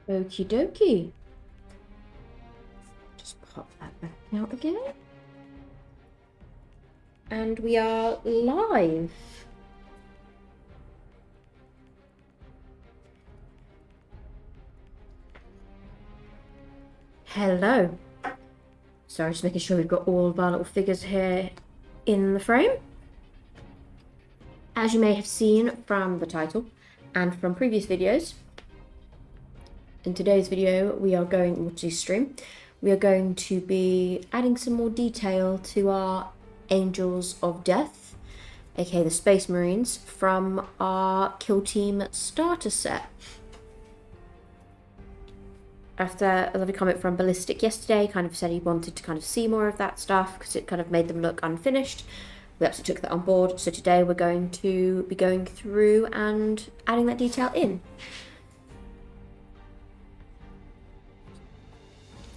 Okie dokie. Just pop that back out again. And we are live. Hello. Sorry, just making sure we've got all of our little figures here in the frame. As you may have seen from the title and from previous videos, in today's video we are going to stream. We are going to be adding some more detail to our Angels of Death, aka the Space Marines, from our Kill Team starter set. After a lovely comment from Ballistic yesterday, kind of said he wanted to kind of see more of that stuff because it kind of made them look unfinished. We absolutely took that on board. So today we're going to be going through and adding that detail in.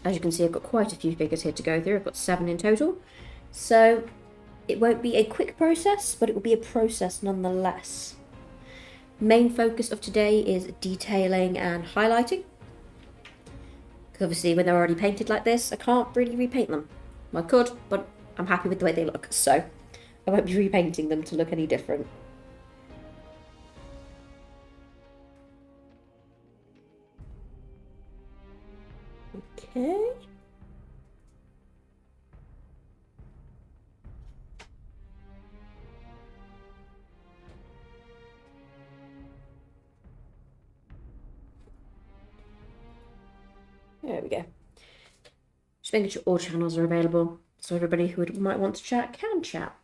As you can see, I've got quite a few figures here to go through. I've got 7 in total. So it won't be a quick process, but it will be a process nonetheless. Main focus of today is detailing and highlighting. Because obviously when they're already painted like this, I can't really repaint them. I could, but I'm happy with the way they look, so I won't be repainting them to look any different. Okay. There we go. Just making sure all channels are available, so everybody who might want to chat can chat.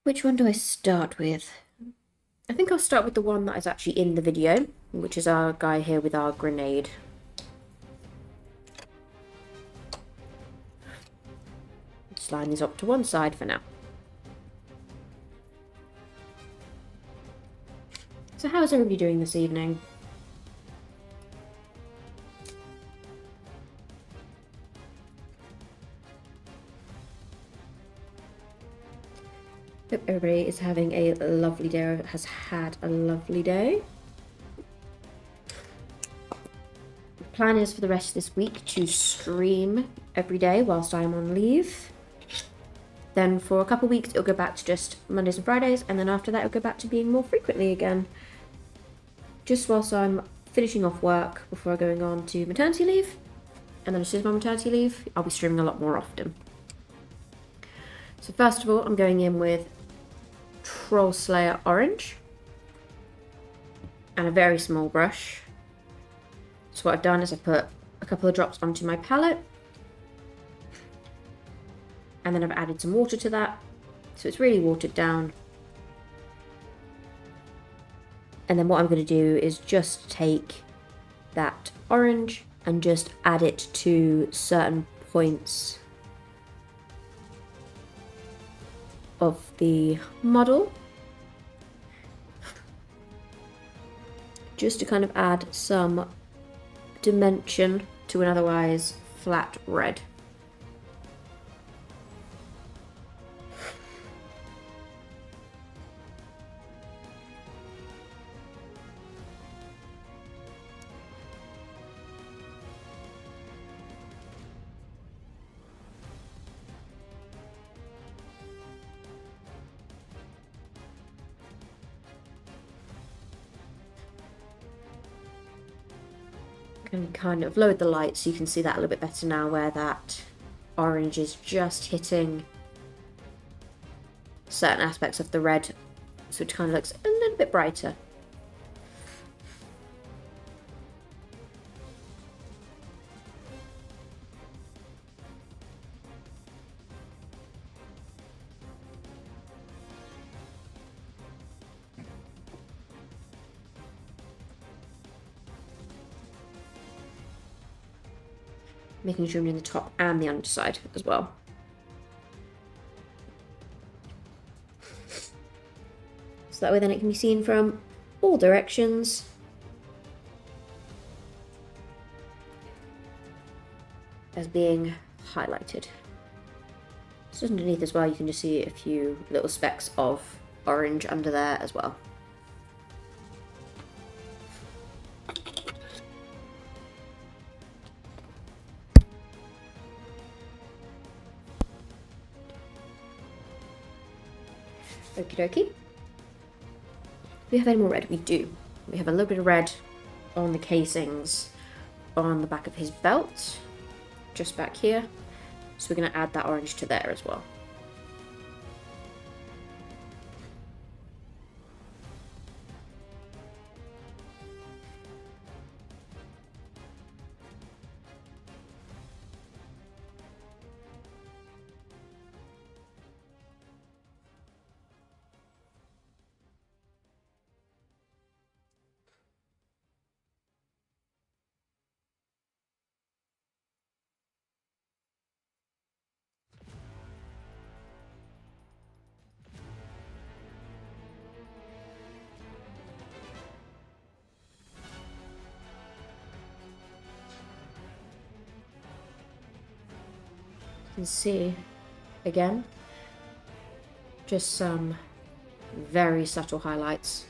Which one do I start with? I think I'll start with the one that is actually in the video, which is our guy here with our grenade. Just line these up to one side for now. So how is everybody doing this evening? Hope everybody is having a lovely day, or has had a lovely day. The plan is for the rest of this week to stream every day whilst I'm on leave. Then for a couple of weeks it'll go back to just Mondays and Fridays, and then after that it'll go back to being more frequently again. Just whilst I'm finishing off work before going on to maternity leave. And then as soon as my maternity leave, I'll be streaming a lot more often. So first of all, I'm going in with Troll Slayer Orange and a very small brush. So what I've done is I've put a couple of drops onto my palette, and then I've added some water to that, so it's really watered down. And then what I'm going to do is just take that orange and just add it to certain points of the model, just to kind of add some dimension to an otherwise flat red. And kind of lowered the light so you can see that a little bit better now, where that orange is just hitting certain aspects of the red, so it kind of looks a little bit brighter. Making sure I'm doing the top and the underside as well. So that way then it can be seen from all directions. As being highlighted. So underneath as well you can just see a few little specks of orange under there as well. Okie dokie. Do we have any more red? We do. We have a little bit of red on the casings on the back of his belt, just back here. So we're going to add that orange to there as well. You can see, again, just some very subtle highlights.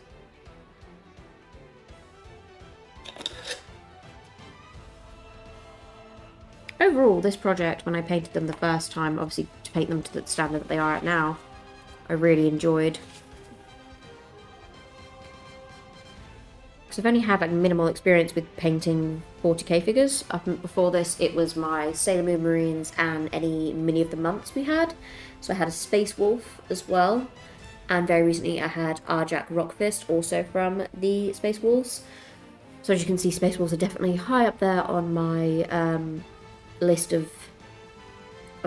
Overall, this project, when I painted them the first time, obviously to paint them to the standard that they are at now, I really enjoyed. Because I've only had like minimal experience with painting 40k figures. Before this, it was my Sailor Moon Marines and any mini of the months we had. So I had a Space Wolf as well. And very recently I had Arjak Rockfist, also from the Space Wolves. So as you can see, Space Wolves are definitely high up there on my list of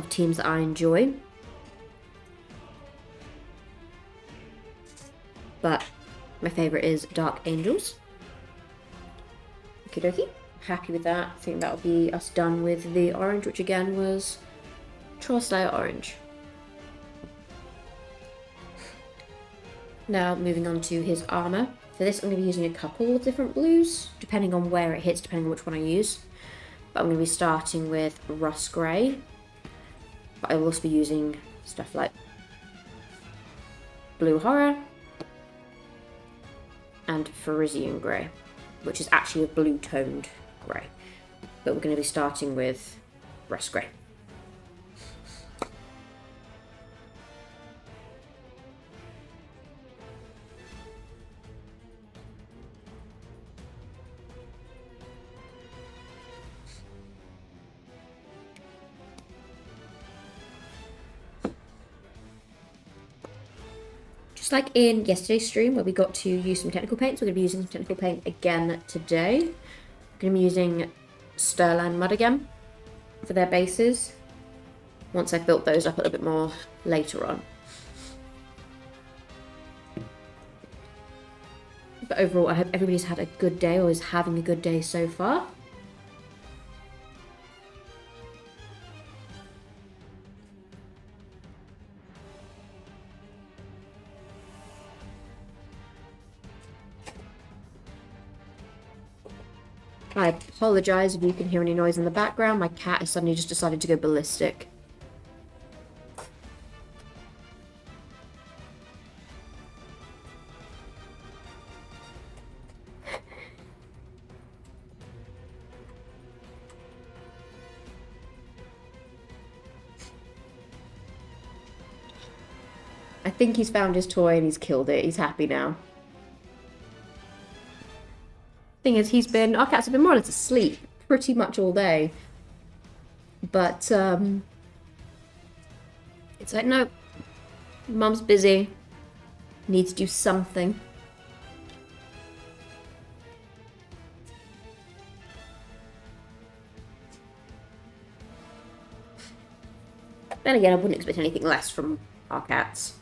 teams that I enjoy. But my favourite is Dark Angels. Okie dokie. Happy with that. I think that'll be us done with the orange, which again was Troll Slayer Orange. Now moving on to his armour. For this I'm going to be using a couple of different blues, depending on where it hits, depending on which one I use. But I'm going to be starting with Rust Grey. But I will also be using stuff like Blue Horror and Frisian Grey, which is actually a blue-toned grey. But we're going to be starting with Rust Grey. Just like in yesterday's stream where we got to use some technical paints, we're going to be using some technical paint again today. We're going to be using Stirland Mud again for their bases, once I've built those up a little bit more later on. But overall, I hope everybody's had a good day or is having a good day so far. I apologise if you can hear any noise in the background. My cat has suddenly just decided to go ballistic. I think he's found his toy and he's killed it. He's happy now. Thing is, our cats have been more or less asleep pretty much all day. But, it's like, no, Mum's busy, need to do something. Then again, I wouldn't expect anything less from our cats.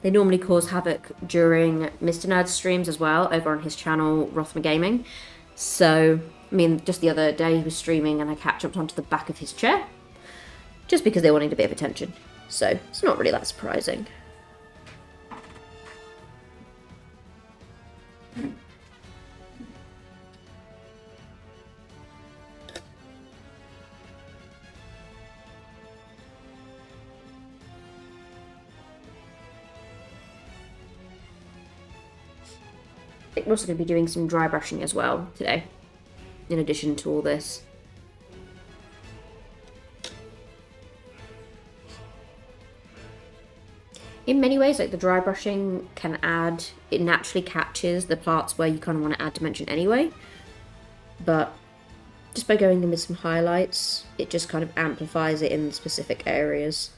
They normally cause havoc during Mr. Nerd's streams as well, over on his channel, Rothmer Gaming. So, I mean, just the other day he was streaming and a cat jumped onto the back of his chair, just because they wanted a bit of attention. So, it's not really that surprising. I think we're also going to be doing some dry brushing as well today, in addition to all this. In many ways, like the dry brushing can add, it naturally catches the parts where you kind of want to add dimension anyway. But just by going in with some highlights, it just kind of amplifies it in specific areas.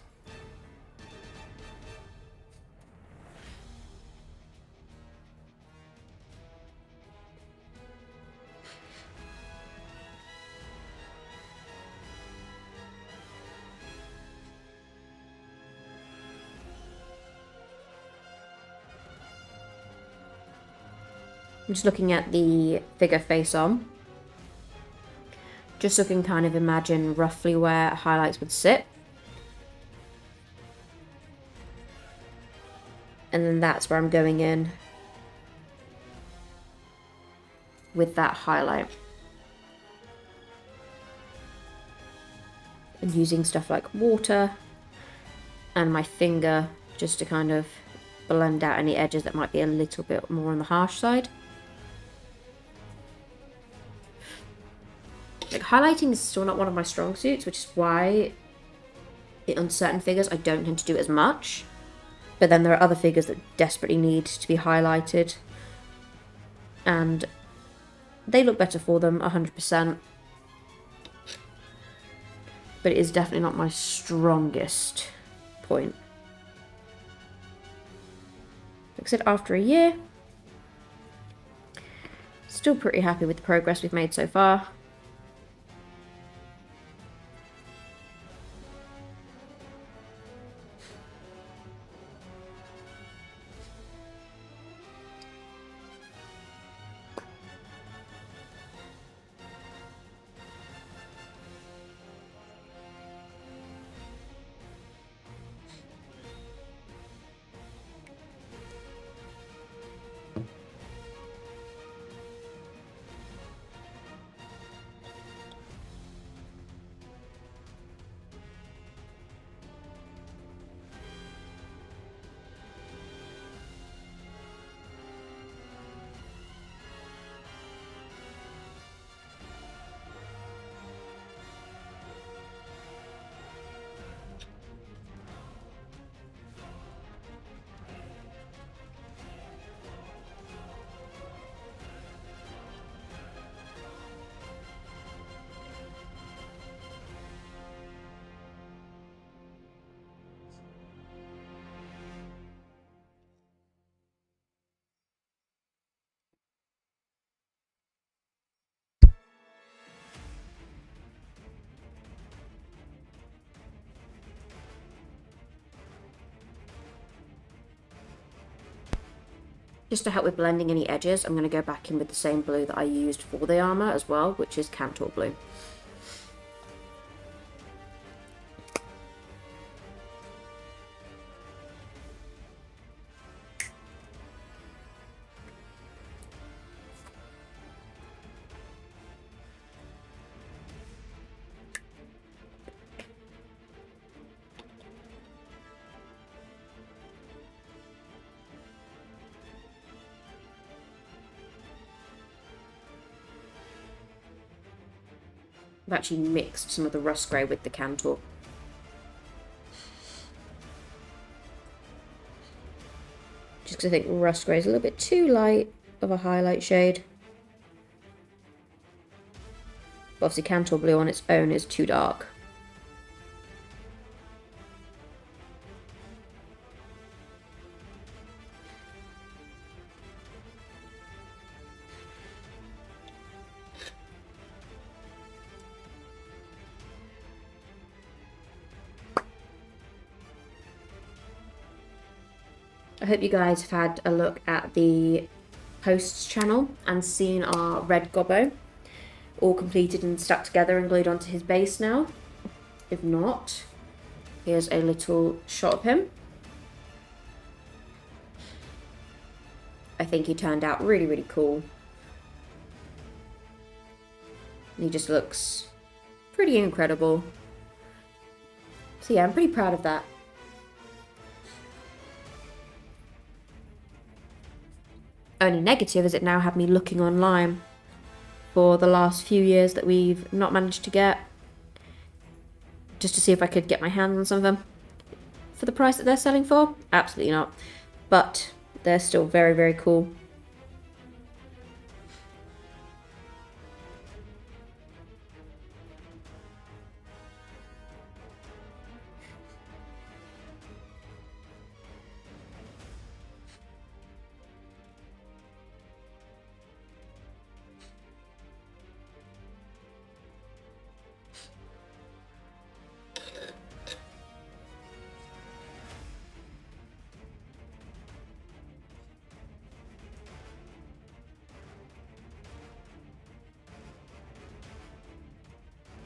I'm just looking at the figure face on. Just so I can kind of imagine roughly where highlights would sit. And then that's where I'm going in with that highlight. And using stuff like water and my finger just to kind of blend out any edges that might be a little bit more on the harsh side. Like, highlighting is still not one of my strong suits, which is why on certain figures I don't tend to do as much. But then there are other figures that desperately need to be highlighted. And they look better for them, 100%. But it is definitely not my strongest point. Like I said, after a year, still pretty happy with the progress we've made so far. Just to help with blending any edges, I'm going to go back in with the same blue that I used for the armour as well, which is Cantor blue. I've actually mixed some of the rust grey with the Cantor. Just because I think rust grey is a little bit too light of a highlight shade. But obviously Cantor blue on its own is too dark. I hope you guys have had a look at the posts channel and seen our red gobbo all completed and stuck together and glued onto his base now. If not, here's a little shot of him. I think he turned out really, really cool. And he just looks pretty incredible. So yeah, I'm pretty proud of that. Only negative is it now had me looking online for the last few years that we've not managed to get, just to see if I could get my hands on some of them. for the price that they're selling for? Absolutely not. But they're still very, very cool.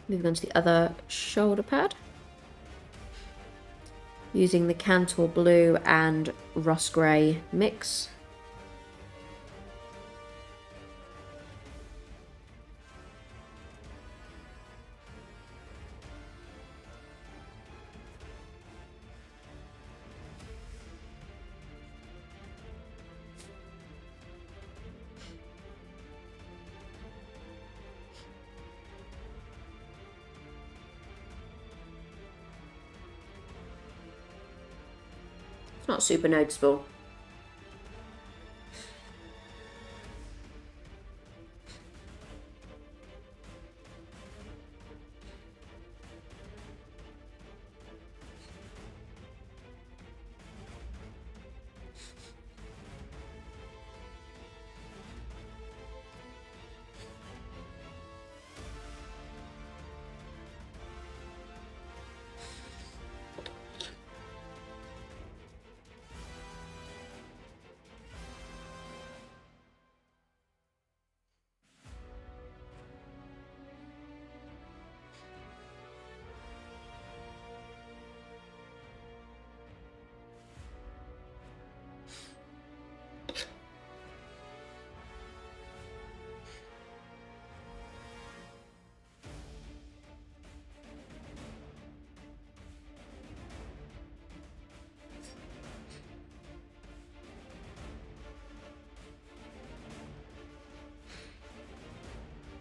Moving on to the other shoulder pad. Using the Cantor Blue and Rust Grey mix. It's not super noticeable.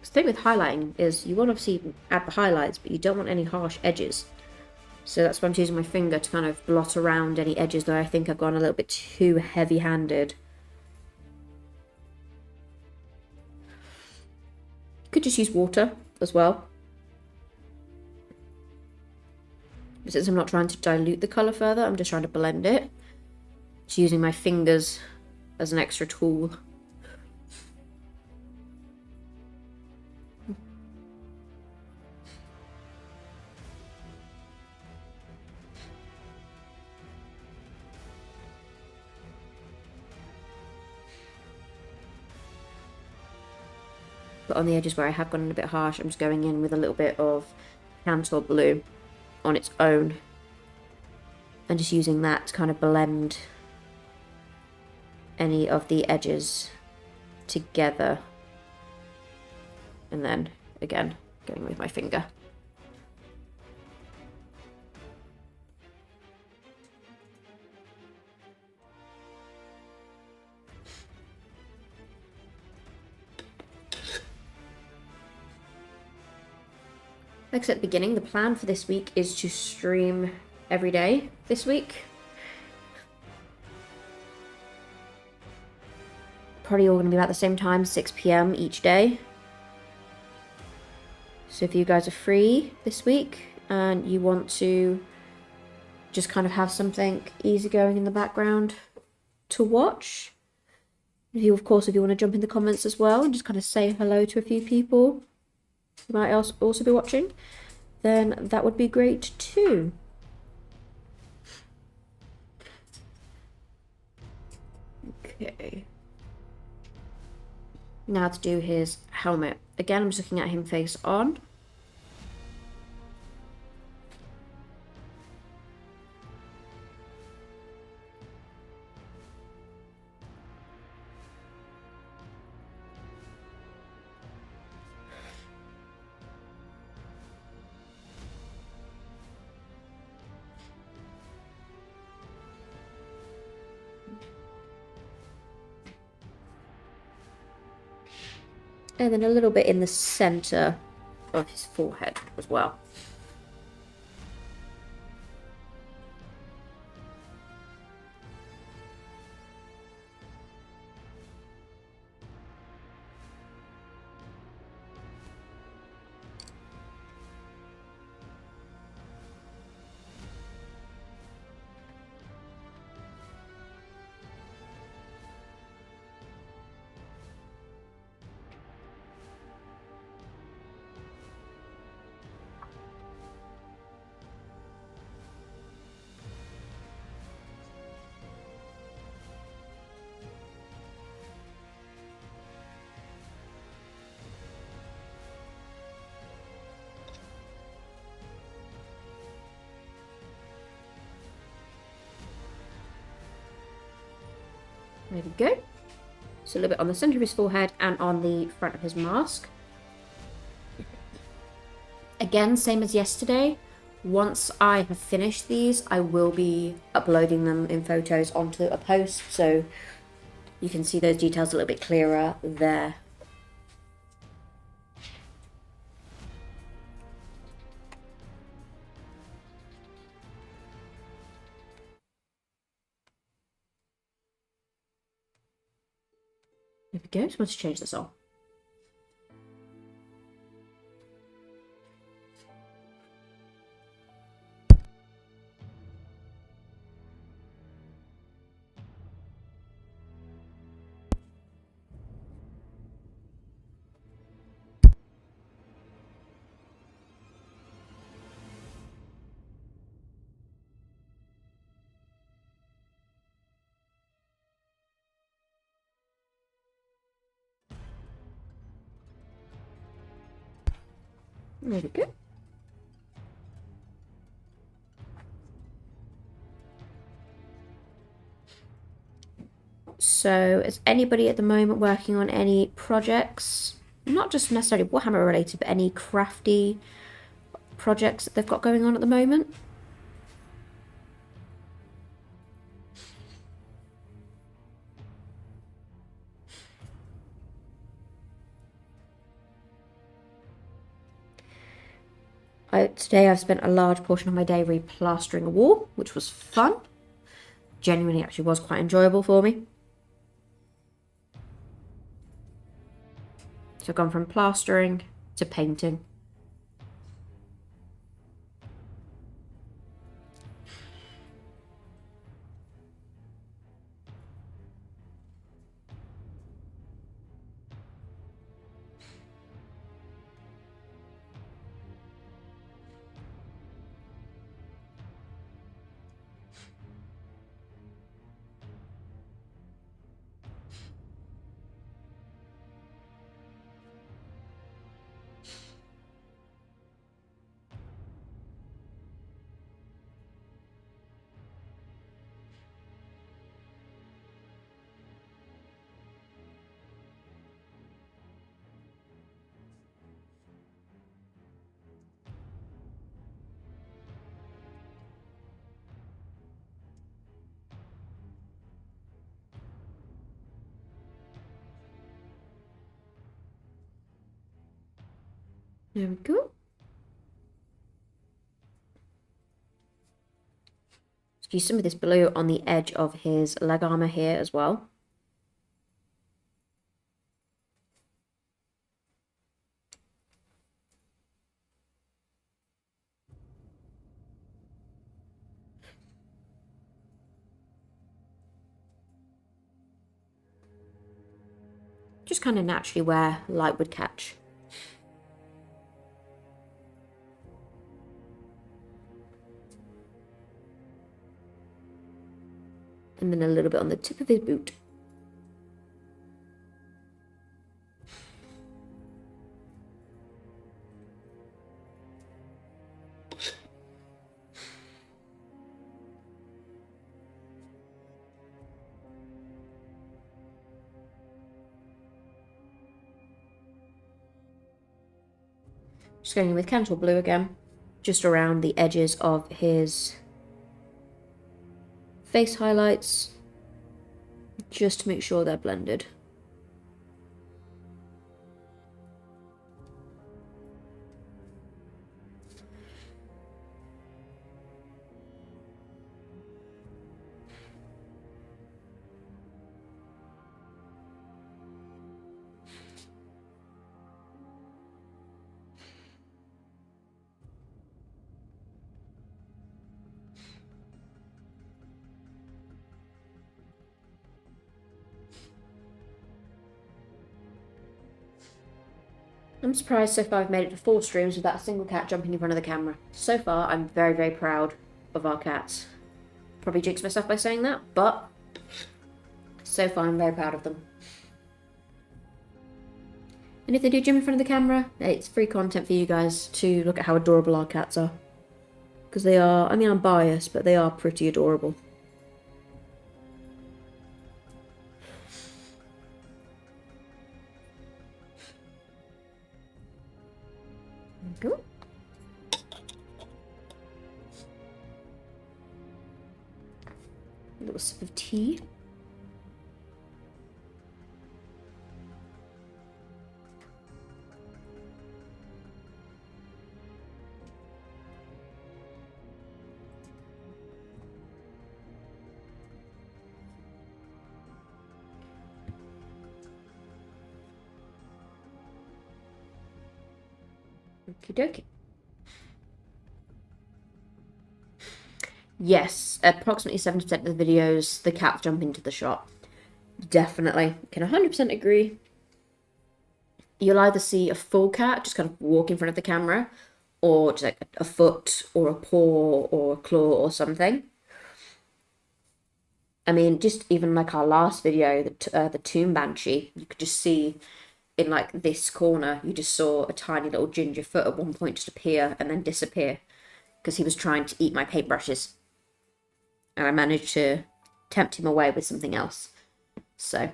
The thing with highlighting is you want to obviously add the highlights, but you don't want any harsh edges. So that's why I'm using my finger to kind of blot around any edges that I think I've gone a little bit too heavy-handed. You could just use water as well. But since I'm not trying to dilute the colour further, I'm just trying to blend it. Just using my fingers as an extra tool. But on the edges where I have gone a bit harsh, I'm just going in with a little bit of Cantor Blue on its own. And just using that to kind of blend any of the edges together. And then, again, going with my finger. Like I said at the beginning, the plan for this week is to stream every day this week. Probably all going to be about the same time, 6 PM each day. So if you guys are free this week and you want to just kind of have something easy going in the background to watch, if you want to jump in the comments as well and just kind of say hello to a few people who might also be watching, then that would be great too. Okay. Now to do his helmet. Again, I'm just looking at him face on. And then a little bit in the center of his forehead as well. There we go. So a little bit on the centre of his forehead and on the front of his mask. Again, same as yesterday. Once I have finished these, I will be uploading them in photos onto a post, so you can see those details a little bit clearer there. There we go. Just want to change this all. There we go. So, is anybody at the moment working on any projects? Not just necessarily Warhammer related, but any crafty projects that they've got going on at the moment? Today I've spent a large portion of my day replastering a wall, which was fun. Genuinely actually was quite enjoyable for me. So I've gone from plastering to painting. There we go. Let's use some of this blue on the edge of his leg armor here as well. Just kind of naturally where light would catch. And then a little bit on the tip of his boot. Just going in with Cantor Blue again, just around the edges of his face highlights, just to make sure they're blended. I'm surprised so far I've made it to 4 streams without a single cat jumping in front of the camera. So far, I'm very, very proud of our cats. Probably jinxed myself by saying that, but so far I'm very proud of them. And if they do jump in front of the camera, it's free content for you guys to look at how adorable our cats are. Because they are, I mean, I'm biased, but they are pretty adorable. Go. A little sip of tea. Okie dokie. Yes, approximately 70% of the videos, the cats jump into the shot. Definitely. Can 100% agree. You'll either see a full cat just kind of walk in front of the camera, or just like a foot, or a paw, or a claw, or something. I mean, just even like our last video, the Tomb Banshee, you could just see in like this corner, you just saw a tiny little ginger foot at one point just appear and then disappear because he was trying to eat my paintbrushes. And I managed to tempt him away with something else. So,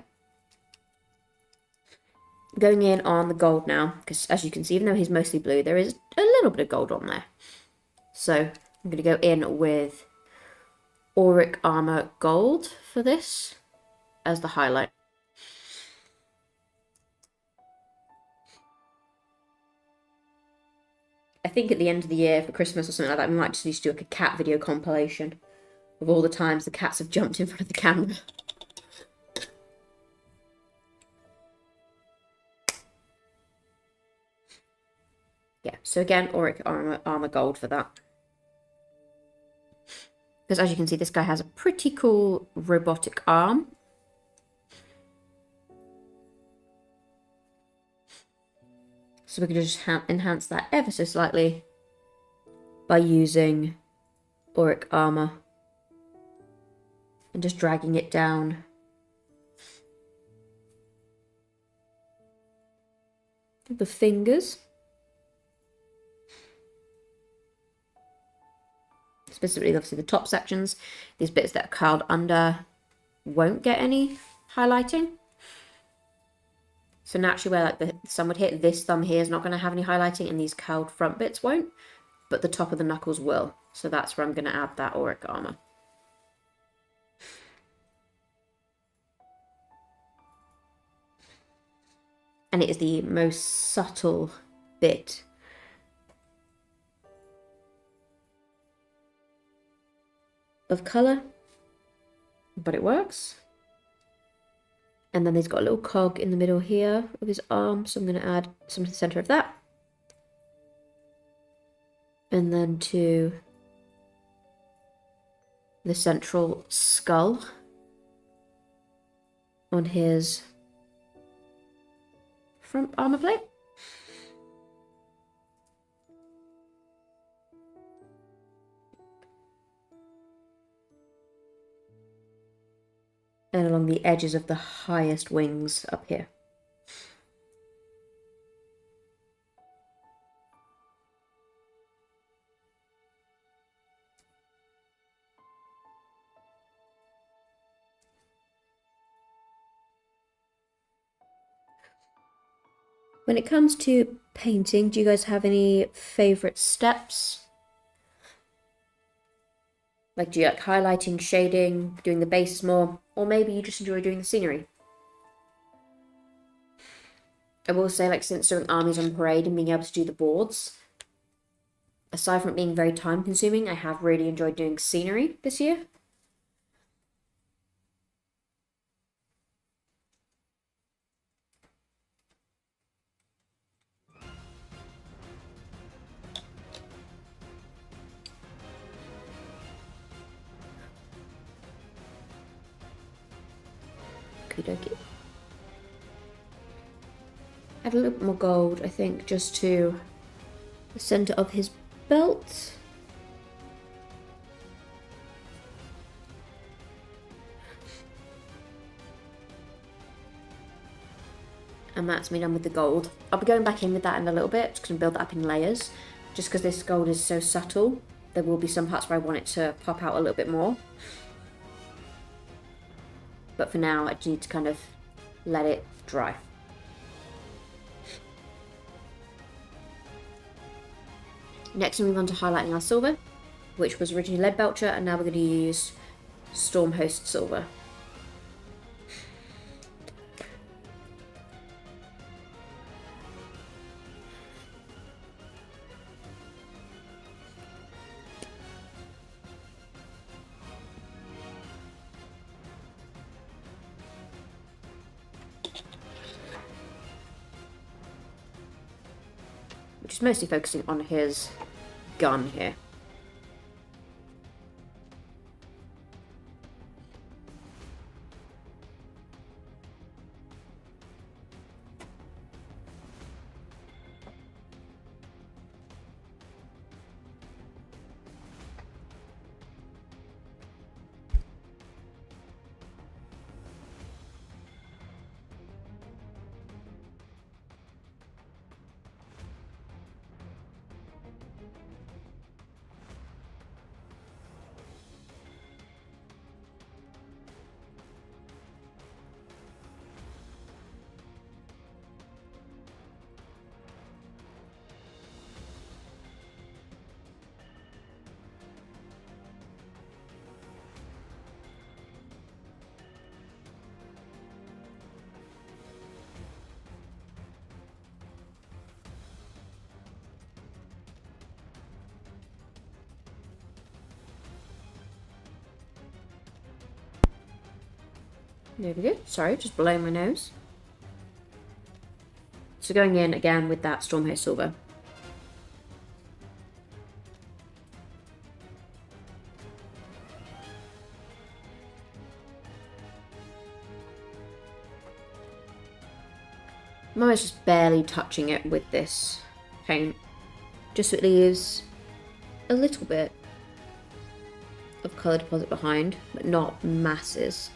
going in on the gold now, because as you can see, even though he's mostly blue, there is a little bit of gold on there. So, I'm going to go in with Auric Armor Gold for this as the highlight. I think at the end of the year for Christmas or something like that, we might just need to do like a cat video compilation of all the times the cats have jumped in front of the camera. Yeah, so again, Auric Armor Gold for that. Because as you can see, this guy has a pretty cool robotic arm. So we can just enhance that ever so slightly by using Auric Armor and just dragging it down. The fingers. Specifically, obviously, the top sections. These bits that are curled under won't get any highlighting. So naturally, where like the thumb would hit, this thumb here is not going to have any highlighting, and these curled front bits won't. But the top of the knuckles will. So that's where I'm going to add that Auric Armor. And it is the most subtle bit of colour, but it works. And then he's got a little cog in the middle here of his arm, so I'm going to add some to the centre of that. And then to the central skull on his front armour plate. And along the edges of the highest wings up here. When it comes to painting, do you guys have any favourite steps? Like, do you like highlighting, shading, doing the bases more? Or maybe you just enjoy doing the scenery? I will say, like, since doing armies on parade and being able to do the boards, aside from it being very time consuming, I have really enjoyed doing scenery this year. Okie dokie. Add a little bit more gold, I think, just to the centre of his belt. And that's me done with the gold. I'll be going back in with that in a little bit, just going to build that up in layers. Just because this gold is so subtle, there will be some parts where I want it to pop out a little bit more. But for now, I just need to kind of let it dry. Next we move on to highlighting our silver, which was originally lead belcher, and now we're going to use Stormhost silver. Which is mostly focusing on his gun here. There we go. Sorry, just blowing my nose. So going in again with that Stormhost silver. I'm almost just barely touching it with this paint, just so it leaves a little bit of colour deposit behind, but not masses.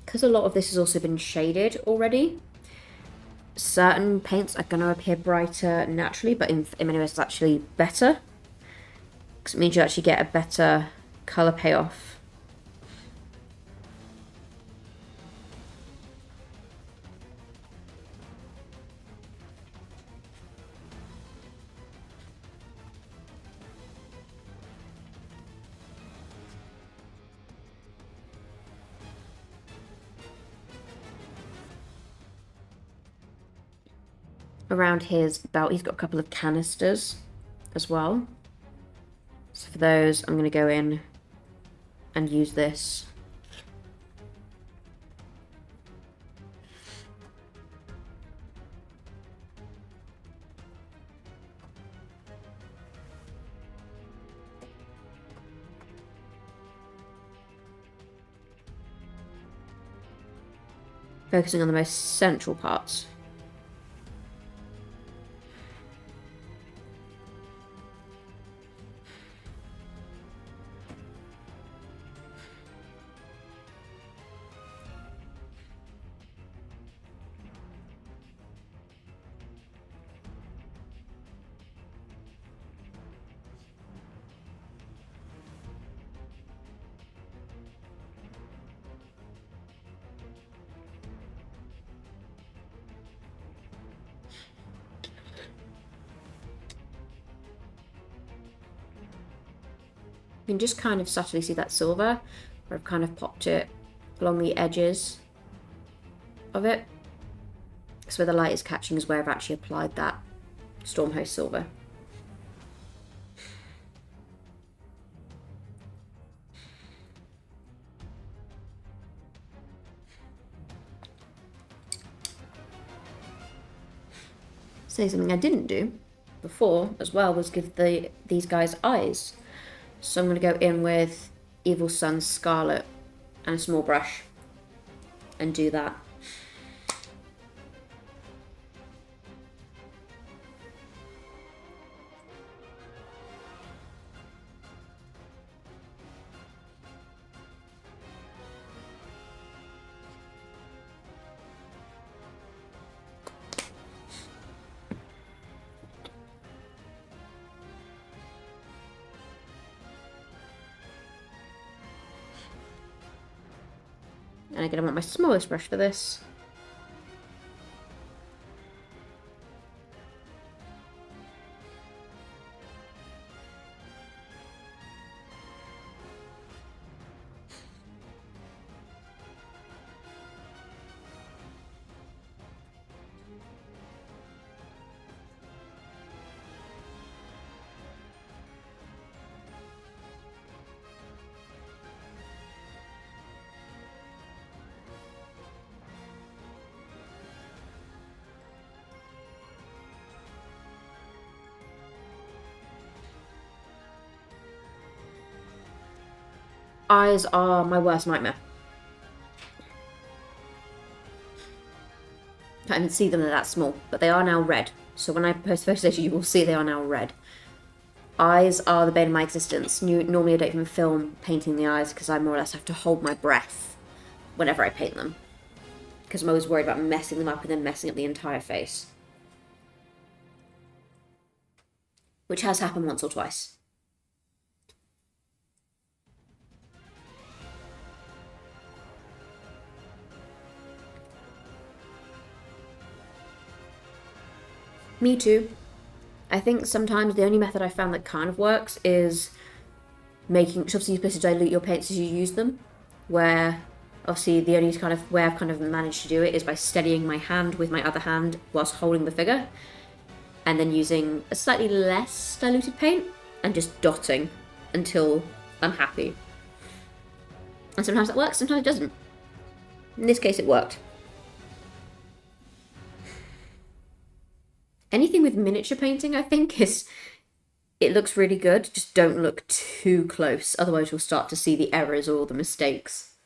Because a lot of this has also been shaded already, certain paints are going to appear brighter naturally, but in many ways it's actually better. Because it means you actually get a better colour payoff. Around his belt, he's got a couple of canisters as well. So for those, I'm going to go in and use this. Focusing on the most central parts. You can just kind of subtly see that silver, where I've kind of popped it along the edges of it. So where the light is catching is where I've actually applied that Stormhost silver. So something I didn't do before as well was give these guys eyes. So I'm going to go in with Evil Sun's Scarlet and a small brush and do that. And again, I want my smallest brush for this. Eyes are my worst nightmare. I didn't see them, they're that small, but they are now red. So when I post photos, you will see they are now red. Eyes are the bane of my existence. Normally I don't even film painting the eyes because I more or less have to hold my breath whenever I paint them. Because I'm always worried about messing them up and then messing up the entire face. Which has happened once or twice. Me too. I think sometimes the only method I found that kind of works is making, obviously you're supposed to dilute your paints as you use them, where obviously the only kind of way I've kind of managed to do it is by steadying my hand with my other hand whilst holding the figure, and then using a slightly less diluted paint and just dotting until I'm happy. And sometimes that works, sometimes it doesn't. In this case it worked. Anything with miniature painting, I think, it looks really good. Just don't look too close, otherwise you'll start to see the errors or the mistakes.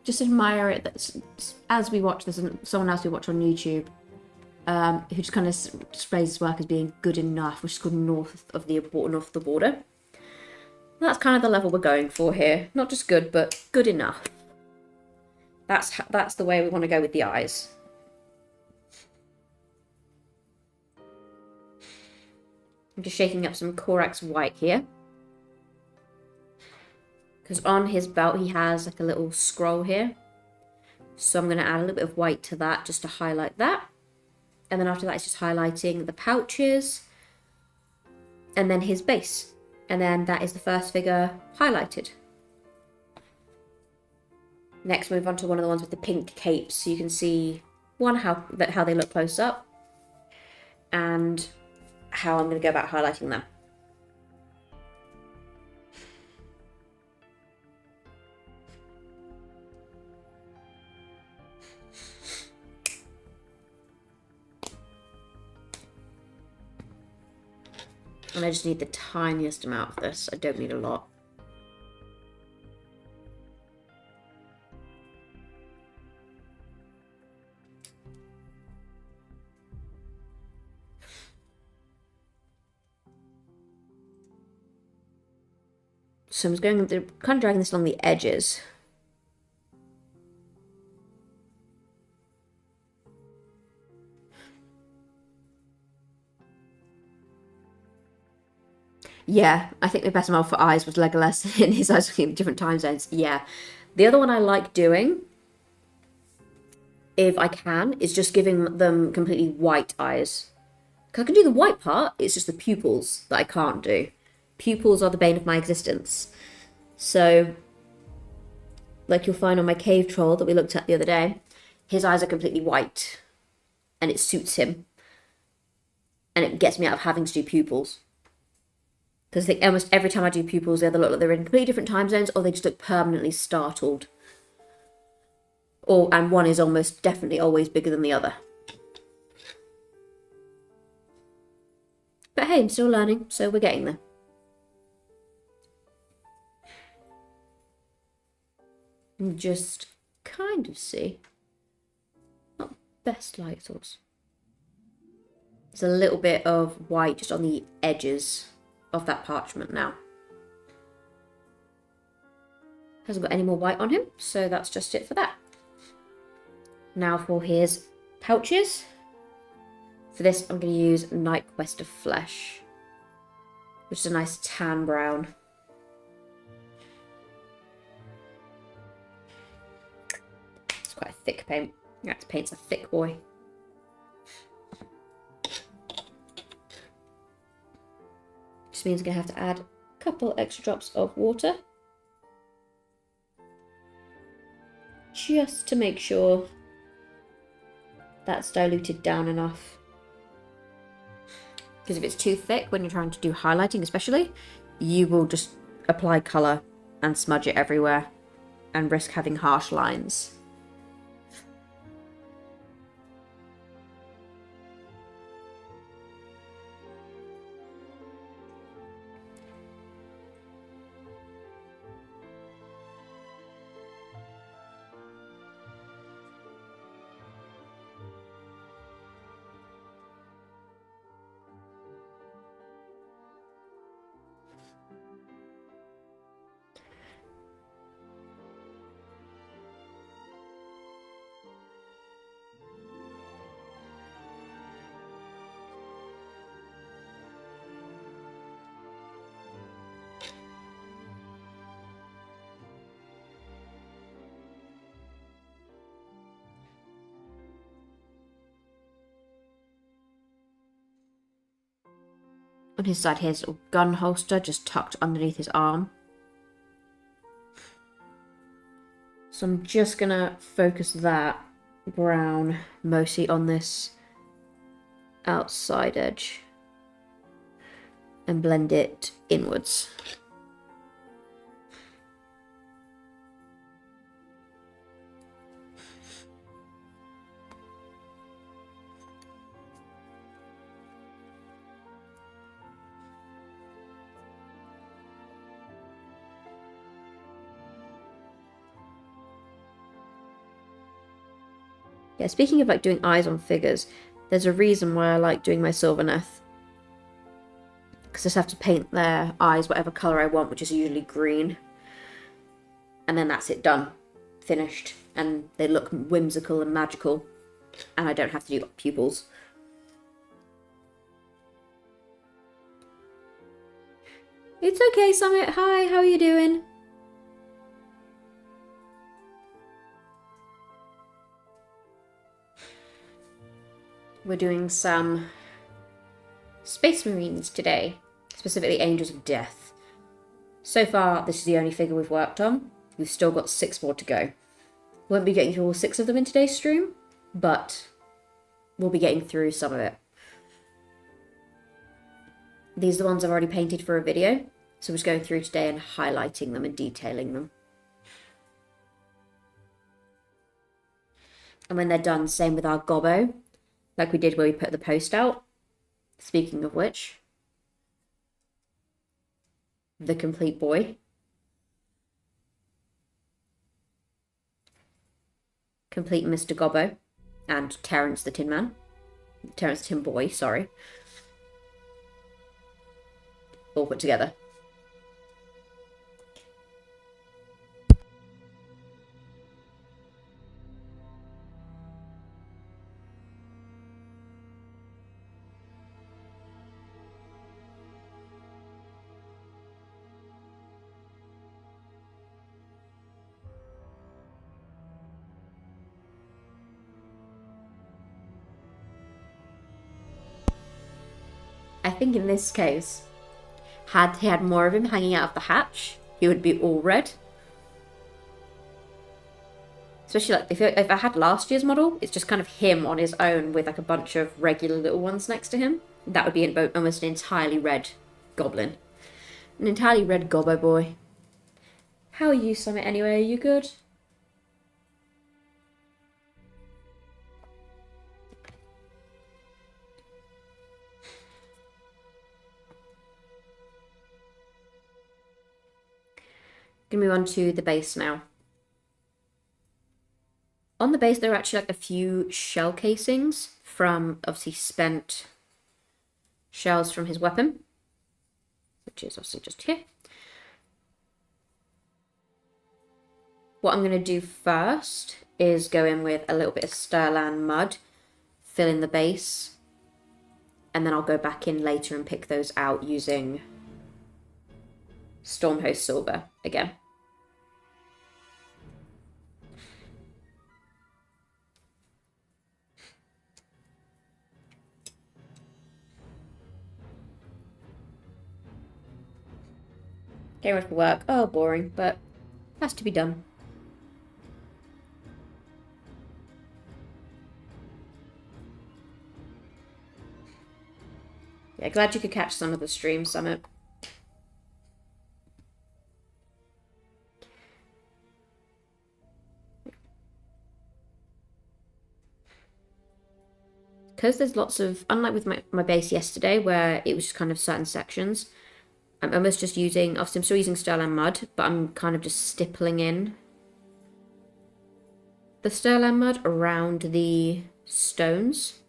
Just admire it. That as we watch, there's someone else we watch on YouTube who just kind of displays his work as being good enough, which is called north of the border. That's kind of the level we're going for here. Not just good, but good enough. That's the way we want to go with the eyes. I'm just shaking up some Corax white here. Because on his belt he has like a little scroll here. So I'm going to add a little bit of white to that just to highlight that. And then after that it's just highlighting the pouches. And then his base. And then that is the first figure highlighted. Next, move on to one of the ones with the pink capes, so you can see how they look close up, and how I'm going to go about highlighting them. And I just need the tiniest amount of this. I don't need a lot. So I'm just kind of dragging this along the edges. Yeah, I think the best model for eyes was Legolas in his eyes looking at different time zones. Yeah. The other one I like doing, if I can, is just giving them completely white eyes. Because I can do the white part, it's just the pupils that I can't do. Pupils are the bane of my existence. So, like you'll find on my cave troll that we looked at the other day, his eyes are completely white. And it suits him. And it gets me out of having to do pupils. Because I think almost every time I do pupils, they either look like they're in completely different time zones, or they just look permanently startled. And one is almost definitely always bigger than the other. But hey, I'm still learning, so we're getting there. And just kind of see. Not best light source. There's a little bit of white just on the edges of that parchment now. Hasn't got any more white on him, so that's just it for that. Now for his pouches. For this, I'm going to use Night Quest of Flesh, which is a nice tan brown. thick paint. That paint's a thick boy. Just means I'm going to have to add a couple extra drops of water. Just to make sure that's diluted down enough. Because if it's too thick when you're trying to do highlighting especially, you will just apply colour and smudge it everywhere and risk having harsh lines. On his side here, his little gun holster just tucked underneath his arm. So I'm just gonna focus that brown mostly on this outside edge and blend it inwards. Yeah, speaking of like doing eyes on figures, there's a reason why I like doing my Sylvaneth. Because I just have to paint their eyes whatever colour I want, which is usually green. And then that's it, done. Finished. And they look whimsical and magical. And I don't have to do pupils. It's okay, Summit. Hi, how are you doing? We're doing some Space Marines today, specifically Angels of Death. So far, this is the only figure we've worked on. We've still got 6 more to go. Won't be getting through all 6 of them in today's stream, but we'll be getting through some of it. These are the ones I've already painted for a video, so we're just going through today and highlighting them and detailing them. And when they're done, same with our gobbo, like we did where we put the post out. Speaking of which, the complete boy. Complete Mr. Gobbo and Terence the Tin Man. Terence the Tin Boy, sorry. All put together. I think in this case, had he had more of him hanging out of the hatch, he would be all red. Especially like if I had last year's model, it's just kind of him on his own with like a bunch of regular little ones next to him. That would be almost an entirely red goblin. An entirely red gobbo boy. How are you, Summit, anyway? Are you good? Gonna move on to the base now. On the base, there are actually like a few shell casings from obviously spent shells from his weapon, which is obviously just here. What I'm going to do first is go in with a little bit of Stirland mud, fill in the base, and then I'll go back in later and pick those out using Stormhost Silver again. getting ready for work. Oh, boring, but has to be done. Yeah, glad you could catch some of the stream, Summit. Because there's lots of, unlike with my base yesterday, where it was just kind of certain sections, I'm almost just using, obviously I'm still using Sterling Mud, but I'm kind of just stippling in the Sterling Mud around the stones.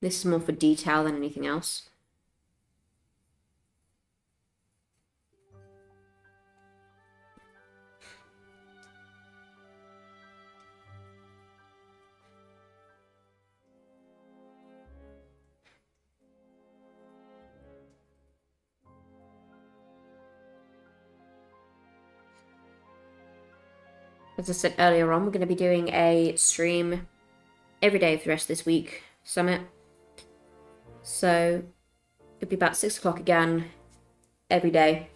This is more for detail than anything else. As I said earlier on, we're going to be doing a stream every day for the rest of this week, Summit. So it'll be about 6 o'clock again, every day.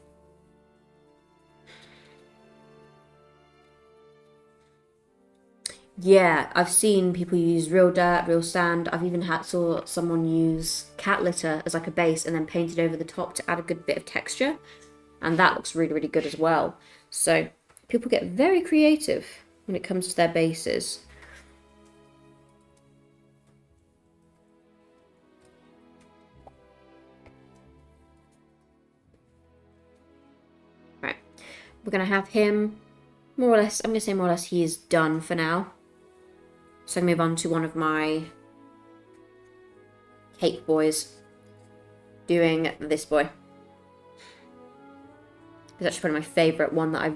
Yeah, I've seen people use real dirt, real sand. I've even saw someone use cat litter as like a base and then paint it over the top to add a good bit of texture. And that looks really, really good as well. So people get very creative when it comes to their bases. Right, we're going to have him more or less, I'm going to say more or less he is done for now. So I move on to one of my cake boys, doing this boy. It's actually probably my favourite one that I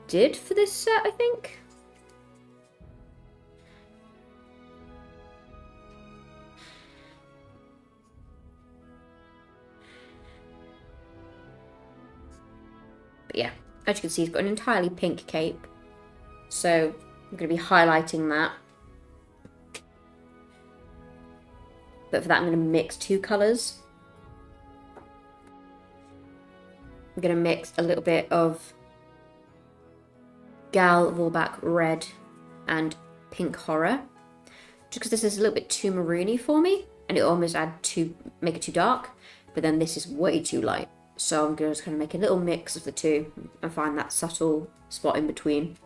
did for this set, I think. But yeah, as you can see, he's got an entirely pink cape. So I'm going to be highlighting that. But for that, I'm going to mix two colours. I'm going to mix a little bit of Gal Vorbak Red and Pink Horror. Just because this is a little bit too maroony for me. And it almost make it too dark. But then this is way too light. So I'm going to just kind of make a little mix of the two and find that subtle spot in between.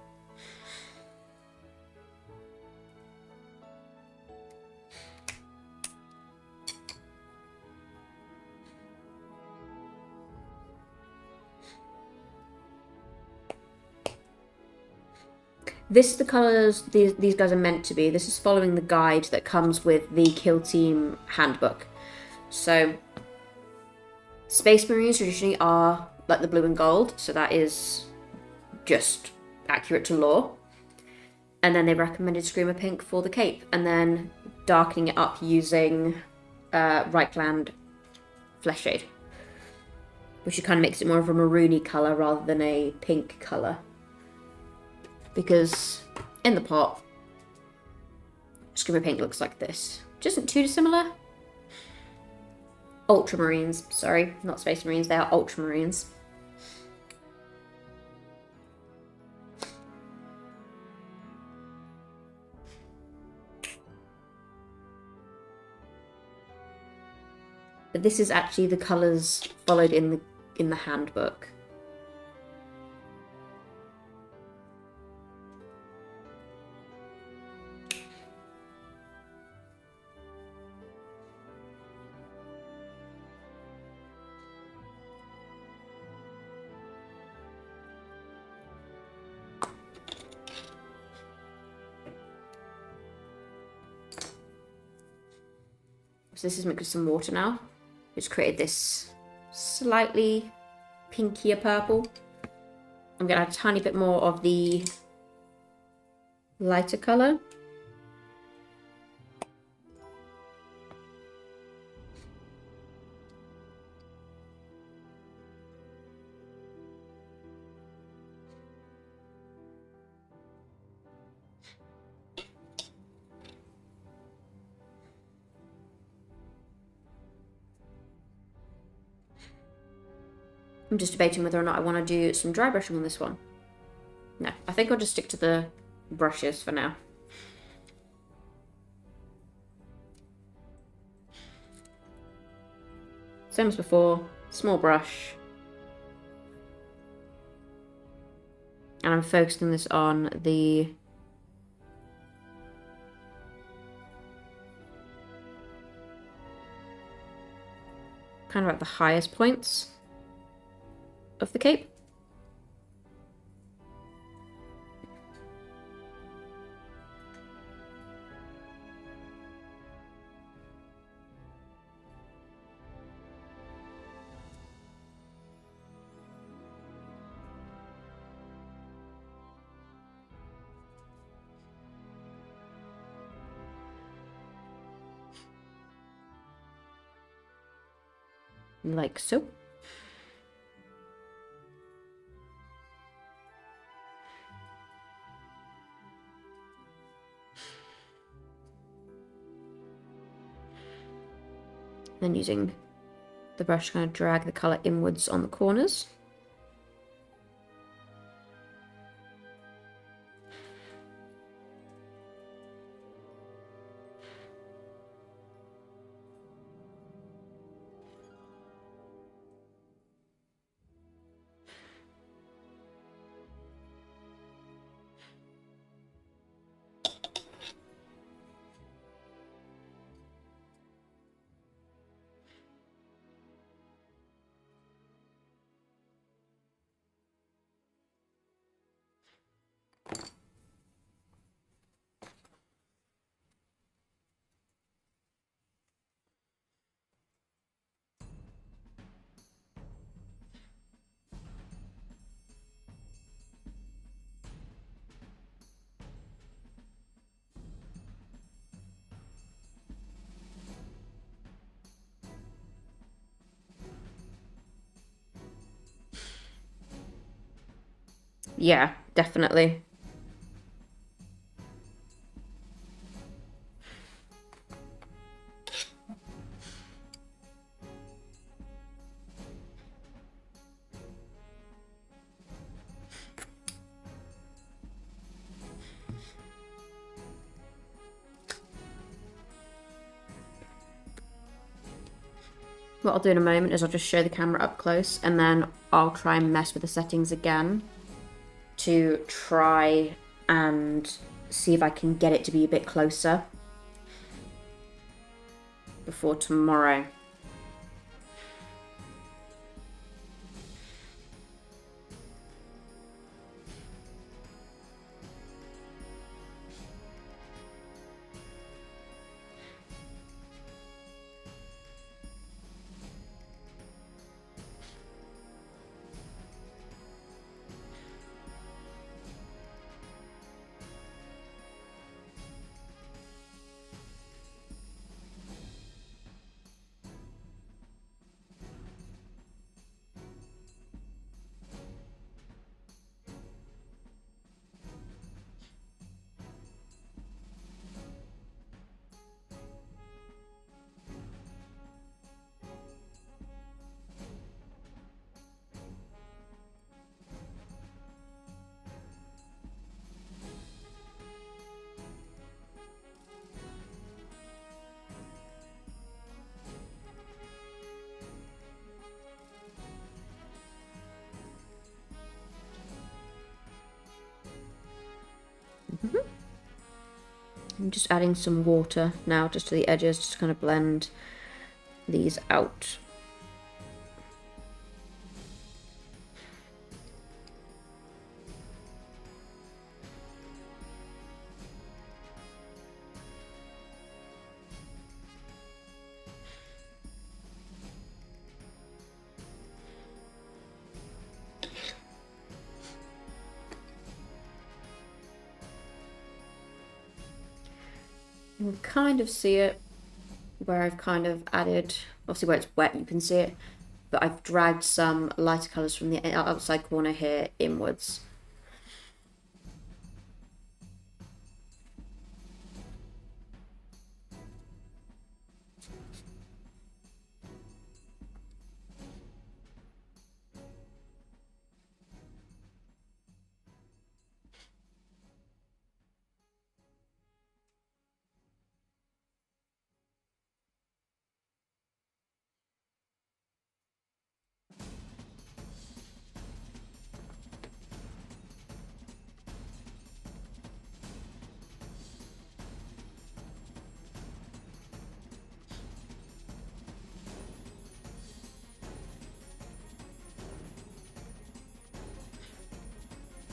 This is the colours these guys are meant to be. This is following the guide that comes with the Kill Team handbook. So, Space Marines traditionally are like the blue and gold, so that is just accurate to lore. And then they recommended Screamer Pink for the cape, and then darkening it up using Reichland Flesh Shade, which kind of makes it more of a maroony colour rather than a pink colour. Because in the pot, Screamer Pink looks like this. Which isn't too dissimilar. Ultramarines, sorry, not Space Marines, they are Ultramarines. But this is actually the colours followed in the handbook. So this is mixed with some water now. It's created this slightly pinkier purple. I'm going to add a tiny bit more of the lighter colour. I'm just debating whether or not I want to do some dry brushing on this one. No, I think I'll just stick to the brushes for now. Same as before, small brush. And I'm focusing this on the kind of at the highest points of the cape. Like so. Then using the brush to kind of drag the colour inwards on the corners. Yeah, definitely. What I'll do in a moment is I'll just show the camera up close and then I'll try and mess with the settings again to try and see if I can get it to be a bit closer before tomorrow. I'm just adding some water now just to the edges, just to kind of blend these out. You can kind of see it where I've kind of added, obviously where it's wet you can see it, but I've dragged some lighter colours from the outside corner here inwards.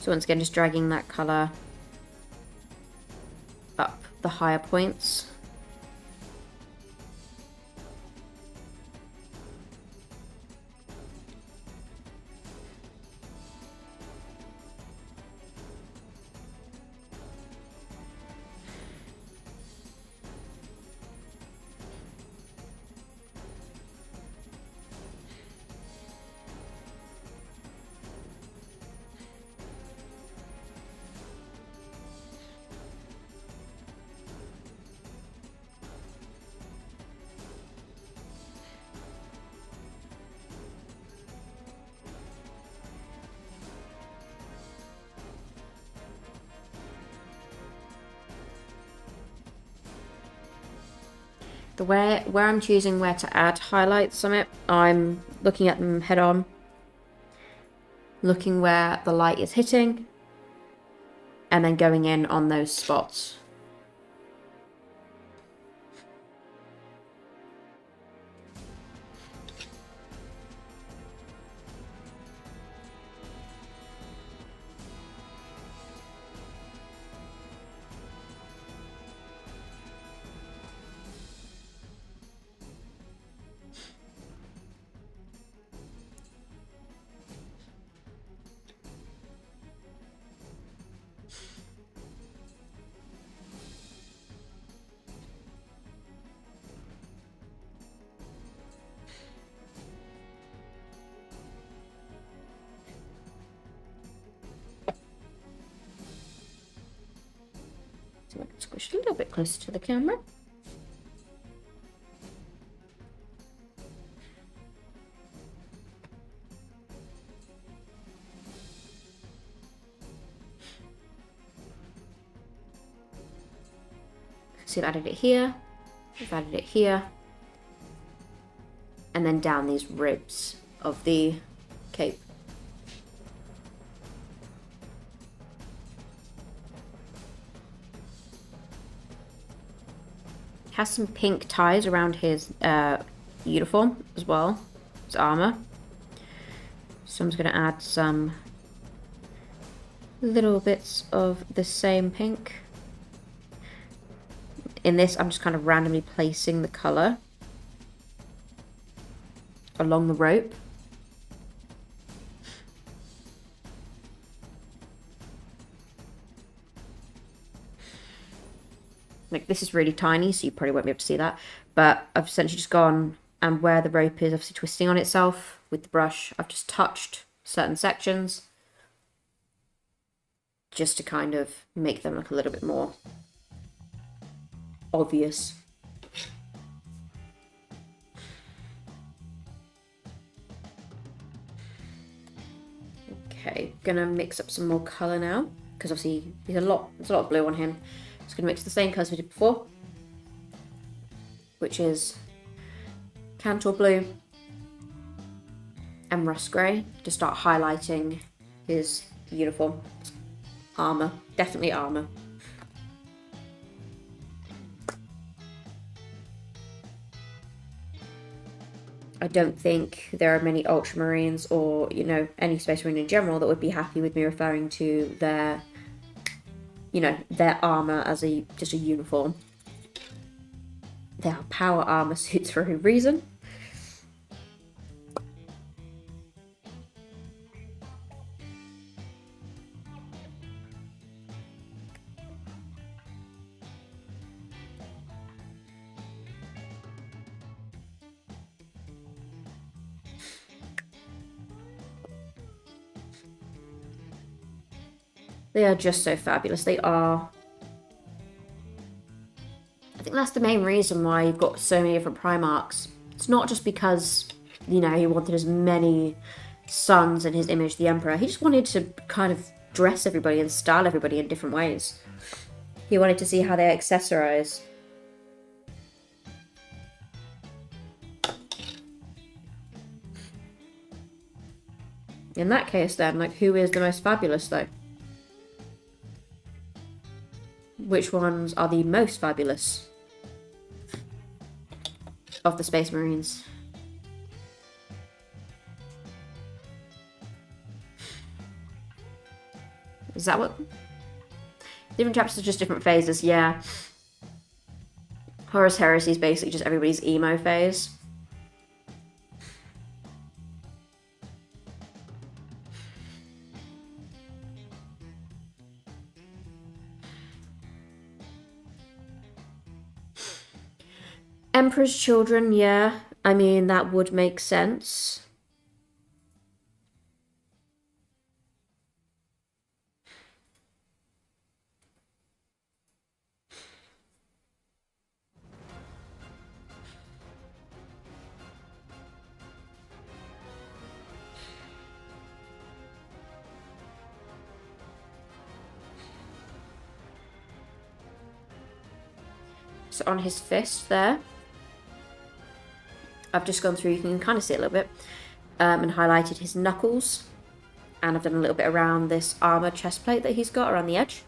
So once again, just dragging that colour up the higher points. The where I'm choosing where to add highlights on it, I'm looking at them head on, looking where the light is hitting, and then going in on those spots. So I can squish a little bit closer to the camera. So I've added it here, I've added it here, and then down these ribs of the cape. Has some pink ties around his uniform as well, his armor. So I'm just going to add some little bits of the same pink. In this, I'm just kind of randomly placing the colour along the rope. Like, this is really tiny, so you probably won't be able to see that. But I've essentially just gone, and where the rope is obviously twisting on itself with the brush, I've just touched certain sections just to kind of make them look a little bit more obvious. Okay, gonna mix up some more colour now, because obviously there's a lot of blue on him. Just gonna mix the same colours we did before, which is Cantor blue and rust grey, to start highlighting his uniform. Armour, definitely armour. I don't think there are many Ultramarines or, you know, any Space Marine in general that would be happy with me referring to their, you know, their armour as just a uniform. They are power armour suits for a reason. They are just so fabulous. They are. I think that's the main reason why you've got so many different Primarchs. It's not just because, you know, he wanted as many sons in his image, the Emperor. He just wanted to kind of dress everybody and style everybody in different ways. He wanted to see how they accessorize. In that case, then, like, who is the most fabulous, though? Which ones are the most fabulous of the Space Marines? Is that what? Different chapters are just different phases, yeah. Horus Heresy is basically just everybody's emo phase. Emperor's Children, yeah. I mean, that would make sense. So on his fist there, I've just gone through, you can kind of see it a little bit, and highlighted his knuckles. And I've done a little bit around this armor chest plate that he's got around the edge.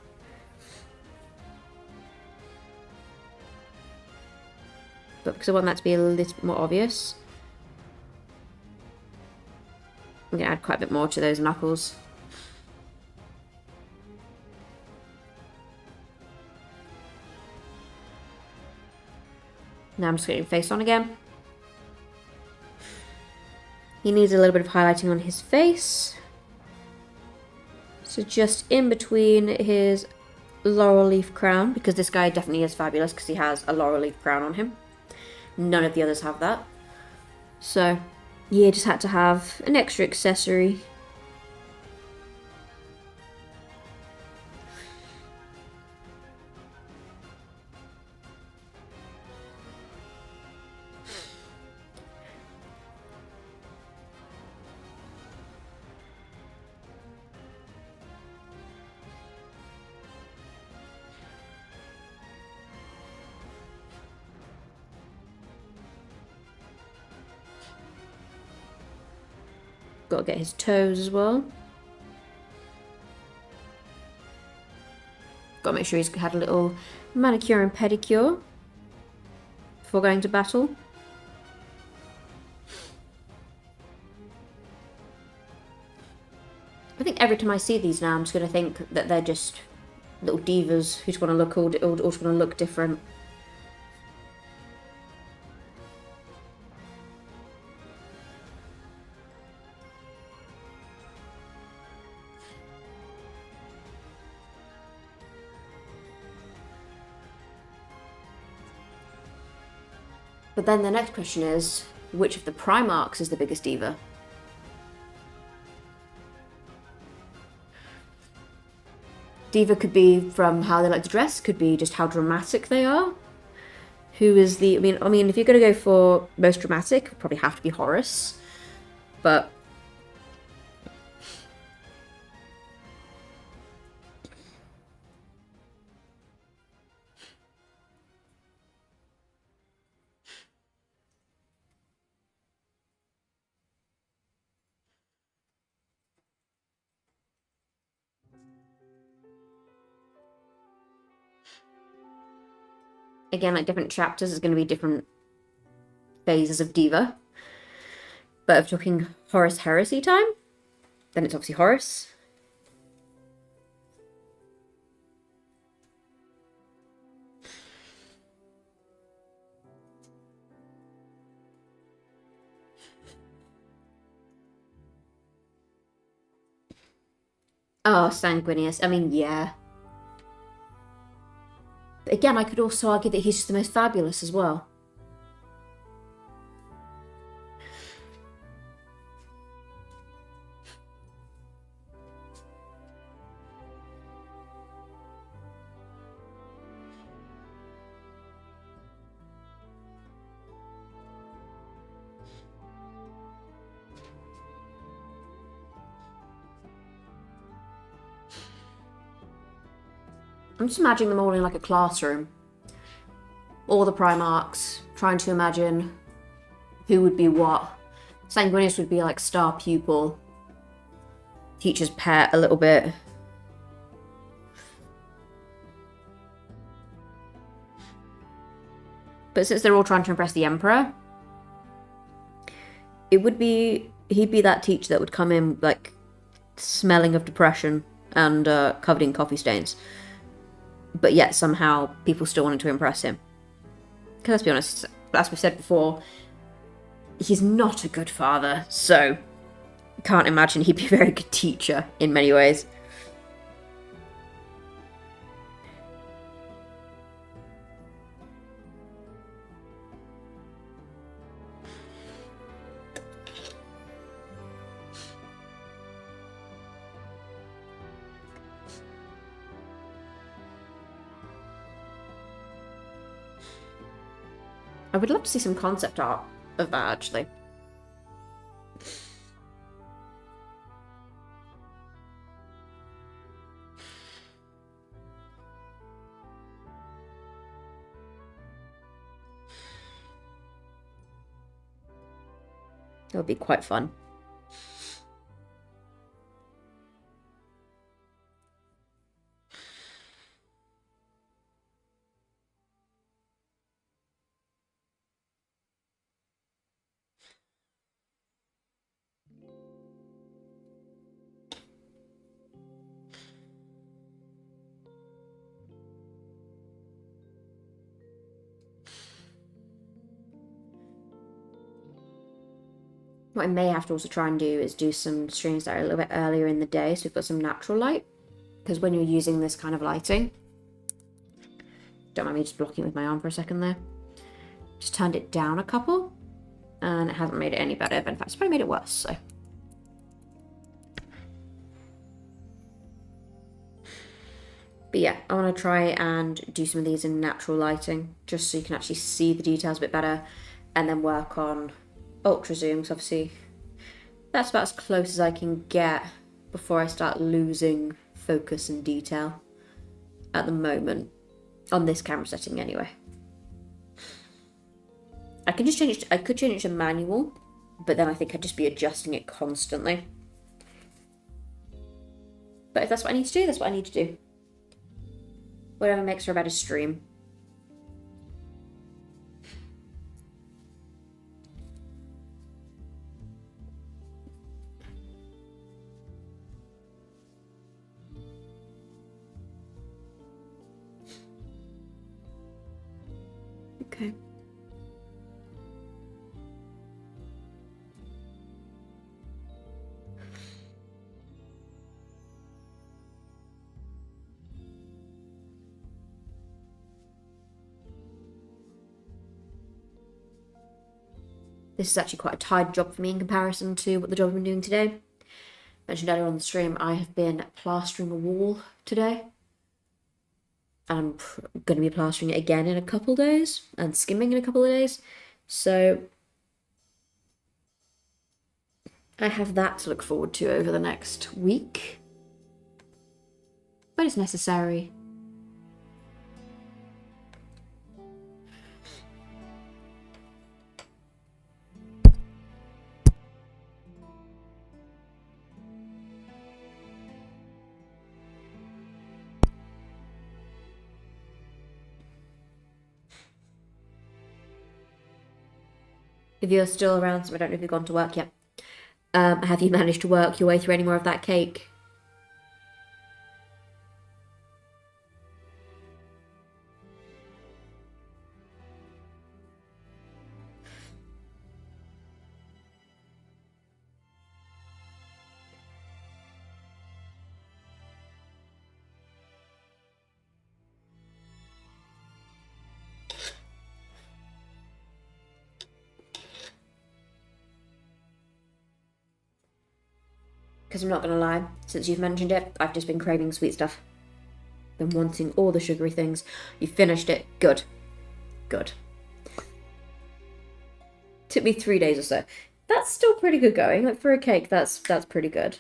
But because I want that to be a little bit more obvious, I'm going to add quite a bit more to those knuckles. Now I'm just getting face on again. He needs a little bit of highlighting on his face. So just in between his laurel leaf crown, because this guy definitely is fabulous because he has a laurel leaf crown on him. None of the others have that. So, yeah, just had to have an extra accessory. Got to get his toes as well. Got to make sure he's had a little manicure and pedicure before going to battle. I think every time I see these now, I'm just going to think that they're just little divas who just want to look all just want to look different. But then the next question is, which of the Primarchs is the biggest diva? Diva could be from how they like to dress, could be just how dramatic they are. Who is the... I mean, if you're going to go for most dramatic, it'd probably have to be Horus. But... again, like different chapters, is going to be different phases of diva. But if we're talking Horus Heresy time, then it's obviously Horus. Oh, Sanguinius. I mean, yeah. But again, I could also argue that he's just the most fabulous as well. I'm just imagining them all in like a classroom. All the Primarchs, trying to imagine who would be what. Sanguinius would be like star pupil. Teacher's pet a little bit. But since they're all trying to impress the Emperor, he'd be that teacher that would come in like smelling of depression and covered in coffee stains. But yet somehow people still wanted to impress him. Because let's be honest, as we've said before, he's not a good father, so can't imagine he'd be a very good teacher in many ways. I would love to see some concept art of that, actually. That would be quite fun. What I may have to also try and do is do some streams that are a little bit earlier in the day, so we've got some natural light. Because when you're using this kind of lighting, don't mind me just blocking with my arm for a second there. Just turned it down a couple, and it hasn't made it any better. But in fact, it's probably made it worse. So. But yeah, I want to try and do some of these in natural lighting, just so you can actually see the details a bit better, and then work on ultra zooms. Obviously, that's about as close as I can get before I start losing focus and detail at the moment, on this camera setting anyway. I can just change it, I could change it to manual, but then I think I'd just be adjusting it constantly. But if that's what I need to do, that's what I need to do. Whatever makes for a better stream. Okay. This is actually quite a tired job for me in comparison to what the job I've been doing today. Mentioned earlier on the stream, I have been plastering a wall today. And I'm going to be plastering it again in a couple of days, and skimming in a couple of days. So I have that to look forward to over the next week. But it's necessary. If you're still around, so I don't know if you've gone to work yet. Have you managed to work your way through any more of that cake? Because I'm not going to lie, since you've mentioned it, I've just been craving sweet stuff. Been wanting all the sugary things. You finished it. Good. Good. Took me 3 days or so. That's still pretty good going. Like, for a cake, that's pretty good.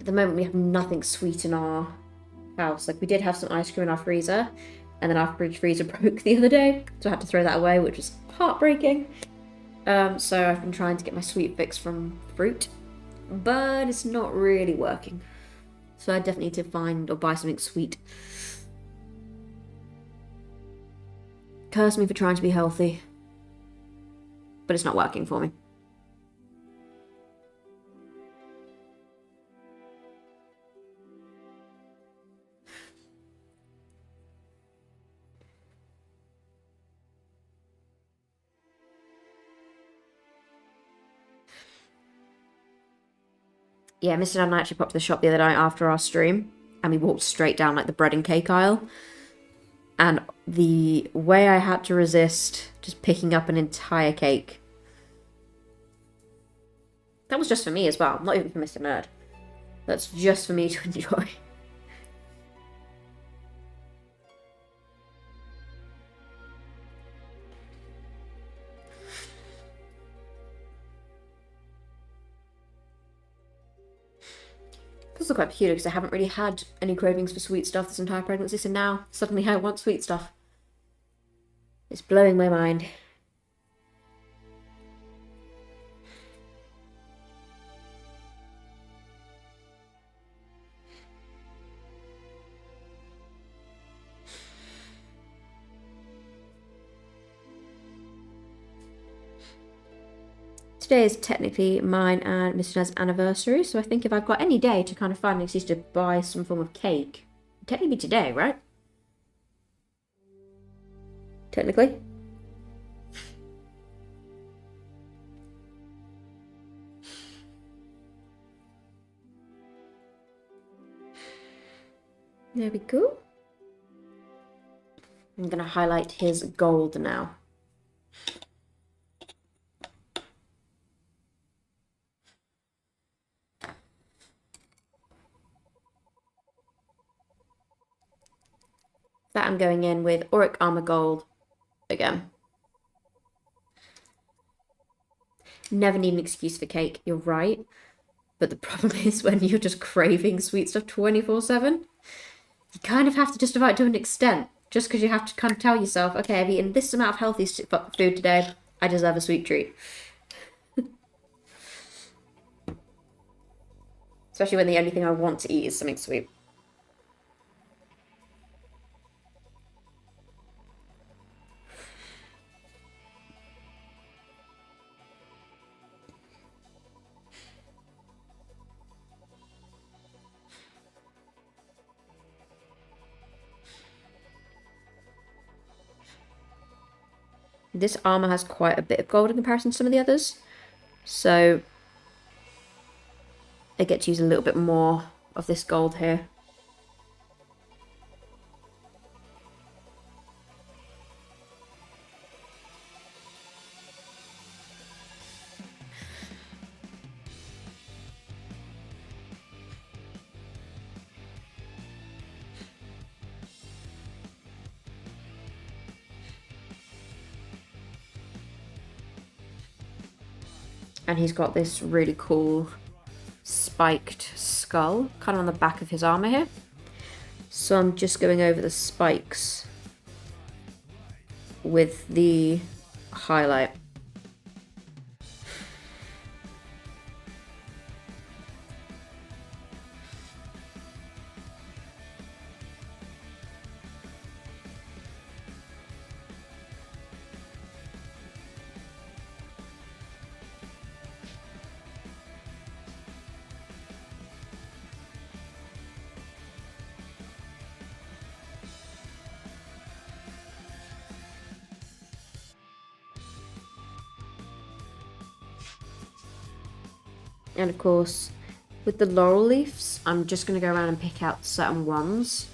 At the moment, we have nothing sweet in our house. Like, we did have some ice cream in our freezer, and then our fridge freezer broke the other day, so I had to throw that away, which was heartbreaking. So I've been trying to get my sweet fix from fruit, but it's not really working. So I definitely need to find or buy something sweet. Curse me for trying to be healthy, but it's not working for me. Yeah, Mr. Dan and I actually popped to the shop the other night after our stream, and we walked straight down like the bread and cake aisle. And the way I had to resist just picking up an entire cake. That was just for me as well, not even for Mr. Nerd. That's just for me to enjoy. It's also quite peculiar because I haven't really had any cravings for sweet stuff this entire pregnancy, so now suddenly I want sweet stuff. It's blowing my mind. Today is technically mine and Mr. Ned's anniversary, so I think if I've got any day to kind of find an excuse to buy some form of cake, it'd technically be today, right? Technically. There we go. I'm going to highlight his gold now. That I'm going in with Auric Armor Gold again. Never need an excuse for cake, you're right. But the problem is when you're just craving sweet stuff 24/7, you kind of have to justify it to an extent. Just because you have to kind of tell yourself, okay, I've eaten this amount of healthy food today, I deserve a sweet treat. Especially when the only thing I want to eat is something sweet. This armor has quite a bit of gold in comparison to some of the others, so I get to use a little bit more of this gold here. And he's got this really cool spiked skull kind of on the back of his armor here. So I'm just going over the spikes with the highlight. And of course, with the laurel leaves, I'm just going to go around and pick out certain ones.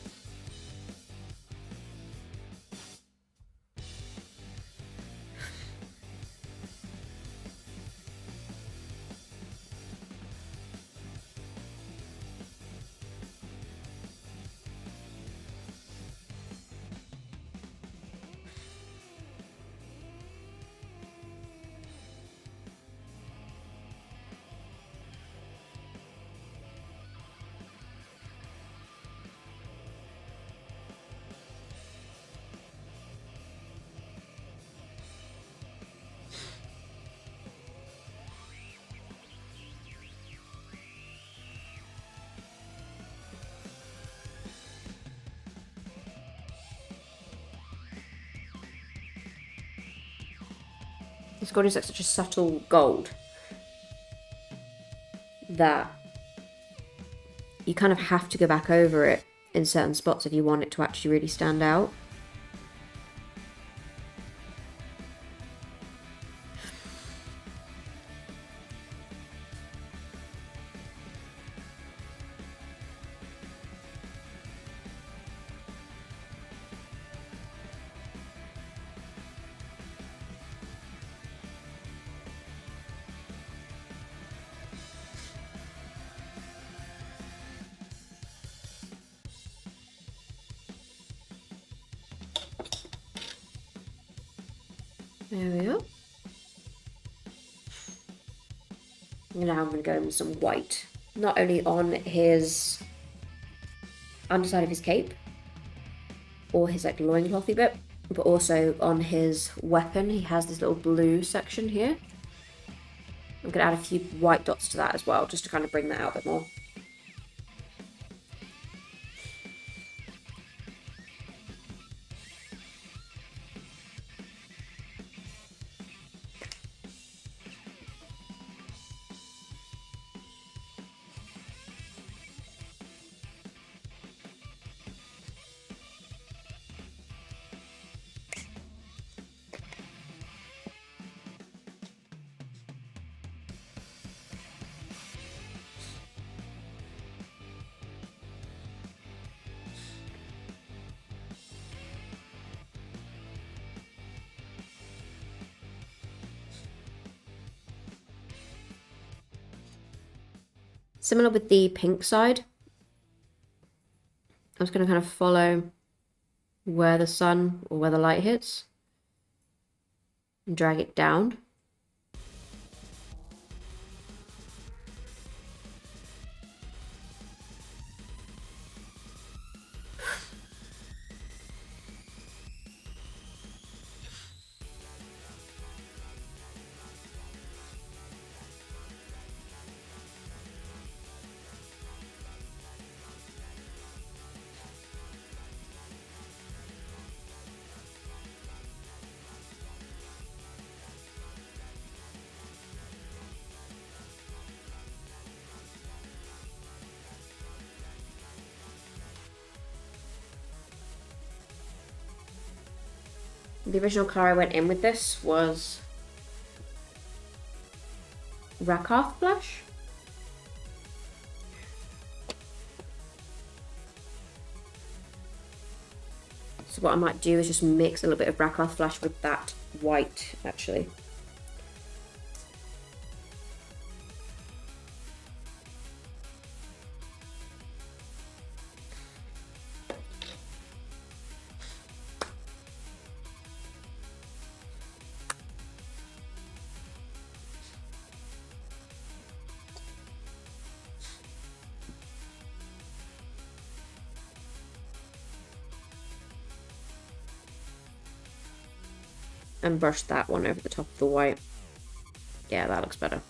This gold is like such a subtle gold that you kind of have to go back over it in certain spots if you want it to actually really stand out. There we go. Now I'm going to go in with some white. Not only on his underside of his cape, or his like loinclothy bit, but also on his weapon. He has this little blue section here. I'm going to add a few white dots to that as well, just to kind of bring that out a bit more. Similar with the pink side, I'm just going to kind of follow where the sun or where the light hits and drag it down. The original colour I went in with this was Rakarth Blush. So what I might do is just mix a little bit of Rakarth Blush with that white, actually. And brush that one over the top of the white. Yeah, that looks better.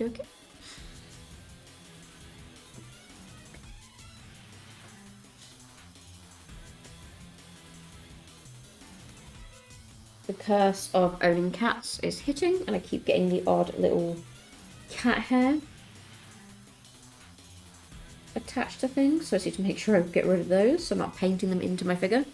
Okay. The curse of owning cats is hitting, and I keep getting the odd little cat hair attached to things, so I just need to make sure I get rid of those so I'm not painting them into my figure.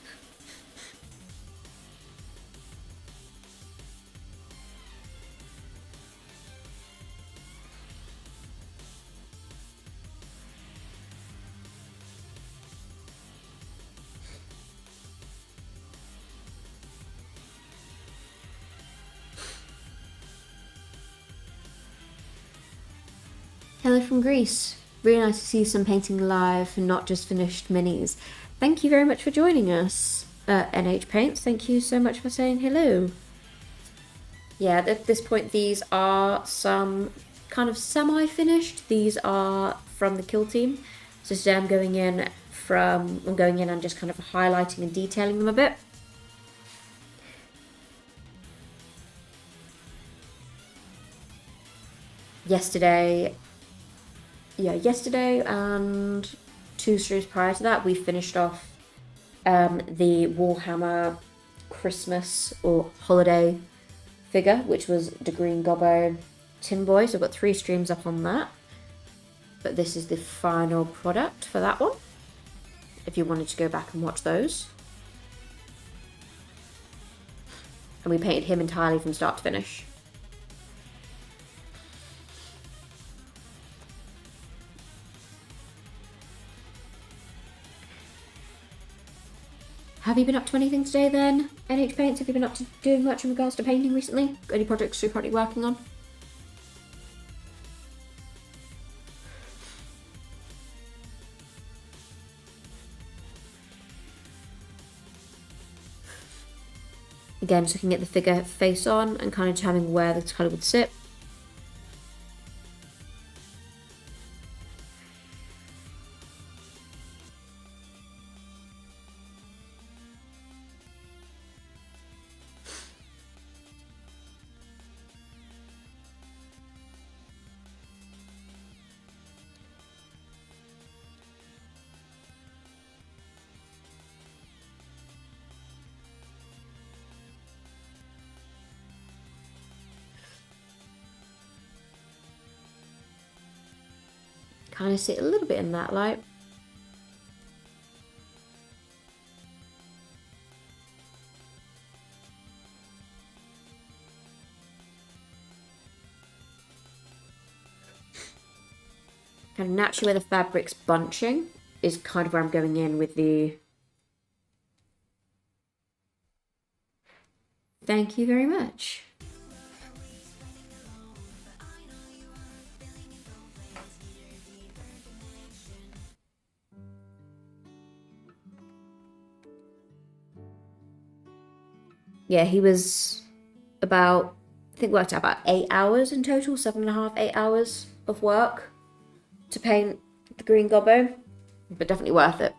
Hello from Greece. Really nice to see some painting live and not just finished minis. Thank you very much for joining us, NH Paints. Thank you so much for saying hello. Yeah, at this point, these are some kind of semi-finished. These are from the kill team. So today I'm going in and just kind of highlighting and detailing them a bit. Yesterday and 2 streams prior to that, we finished off the Warhammer Christmas or holiday figure, which was the Green Gobbo Tin Boy. So I've got 3 streams up on that. But this is the final product for that one, if you wanted to go back and watch those. And we painted him entirely from start to finish. Have you been up to anything today then, NH Paints? Have you been up to doing much in regards to painting recently? Any projects you're currently working on? Again, just looking at the figure face on and kind of determining where the colour would sit. Kind of sit a little bit in that light. Kind of naturally where the fabric's bunching is kind of where I'm going in with the... Thank you very much. Yeah, he was about, I think worked out about 8 hours in total, 7.5, 8 hours of work to paint the Green Gobbo, but definitely worth it.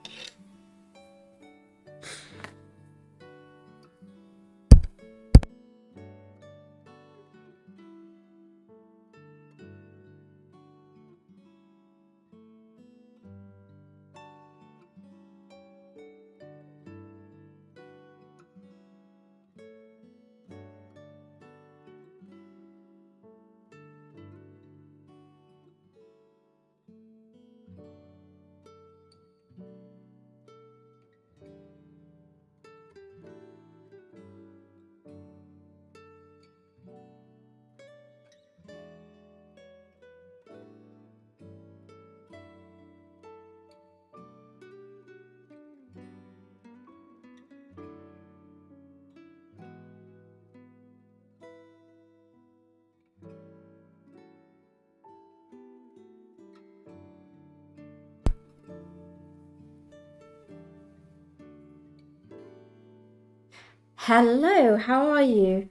Hello, how are you?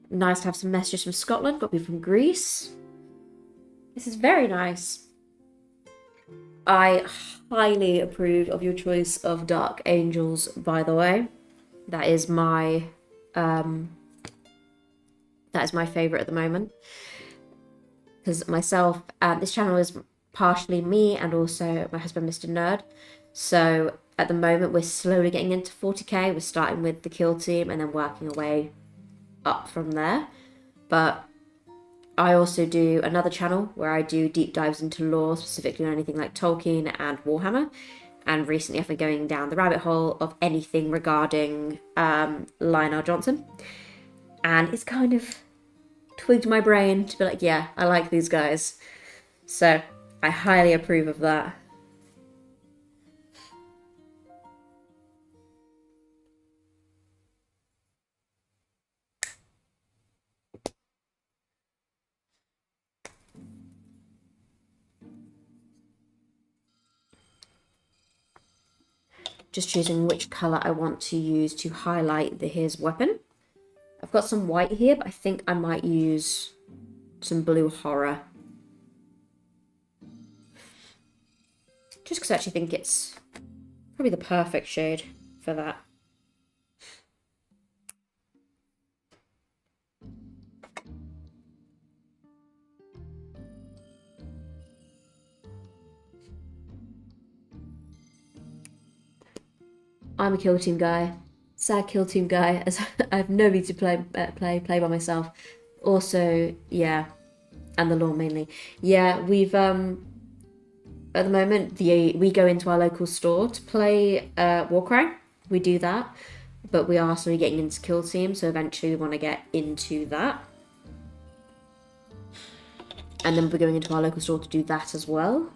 Nice to have some messages from Scotland, got me from Greece. This is very nice. I highly approve of your choice of Dark Angels, by the way. That is my favourite at the moment. Because myself, this channel is partially me and also my husband, Mr. Nerd. So at the moment, we're slowly getting into 40k. We're starting with the kill team and then working our way up from there. But I also do another channel where I do deep dives into lore, specifically on anything like Tolkien and Warhammer. And recently I've been going down the rabbit hole of anything regarding Lionel Johnson. And it's kind of twigged my brain to be like, yeah, I like these guys. So I highly approve of that. just choosing which colour I want to use to highlight his weapon. I've got some white here, but I think I might use some blue horror. Just because I actually think it's probably the perfect shade for that. I'm a kill team guy. Sad kill team guy, as I have nobody to play by myself. Also, yeah, and the law mainly. Yeah, we've at the moment we go into our local store to play Warcry. We do that, but we are slowly getting into kill team, so eventually we want to get into that. And then we're going into our local store to do that as well.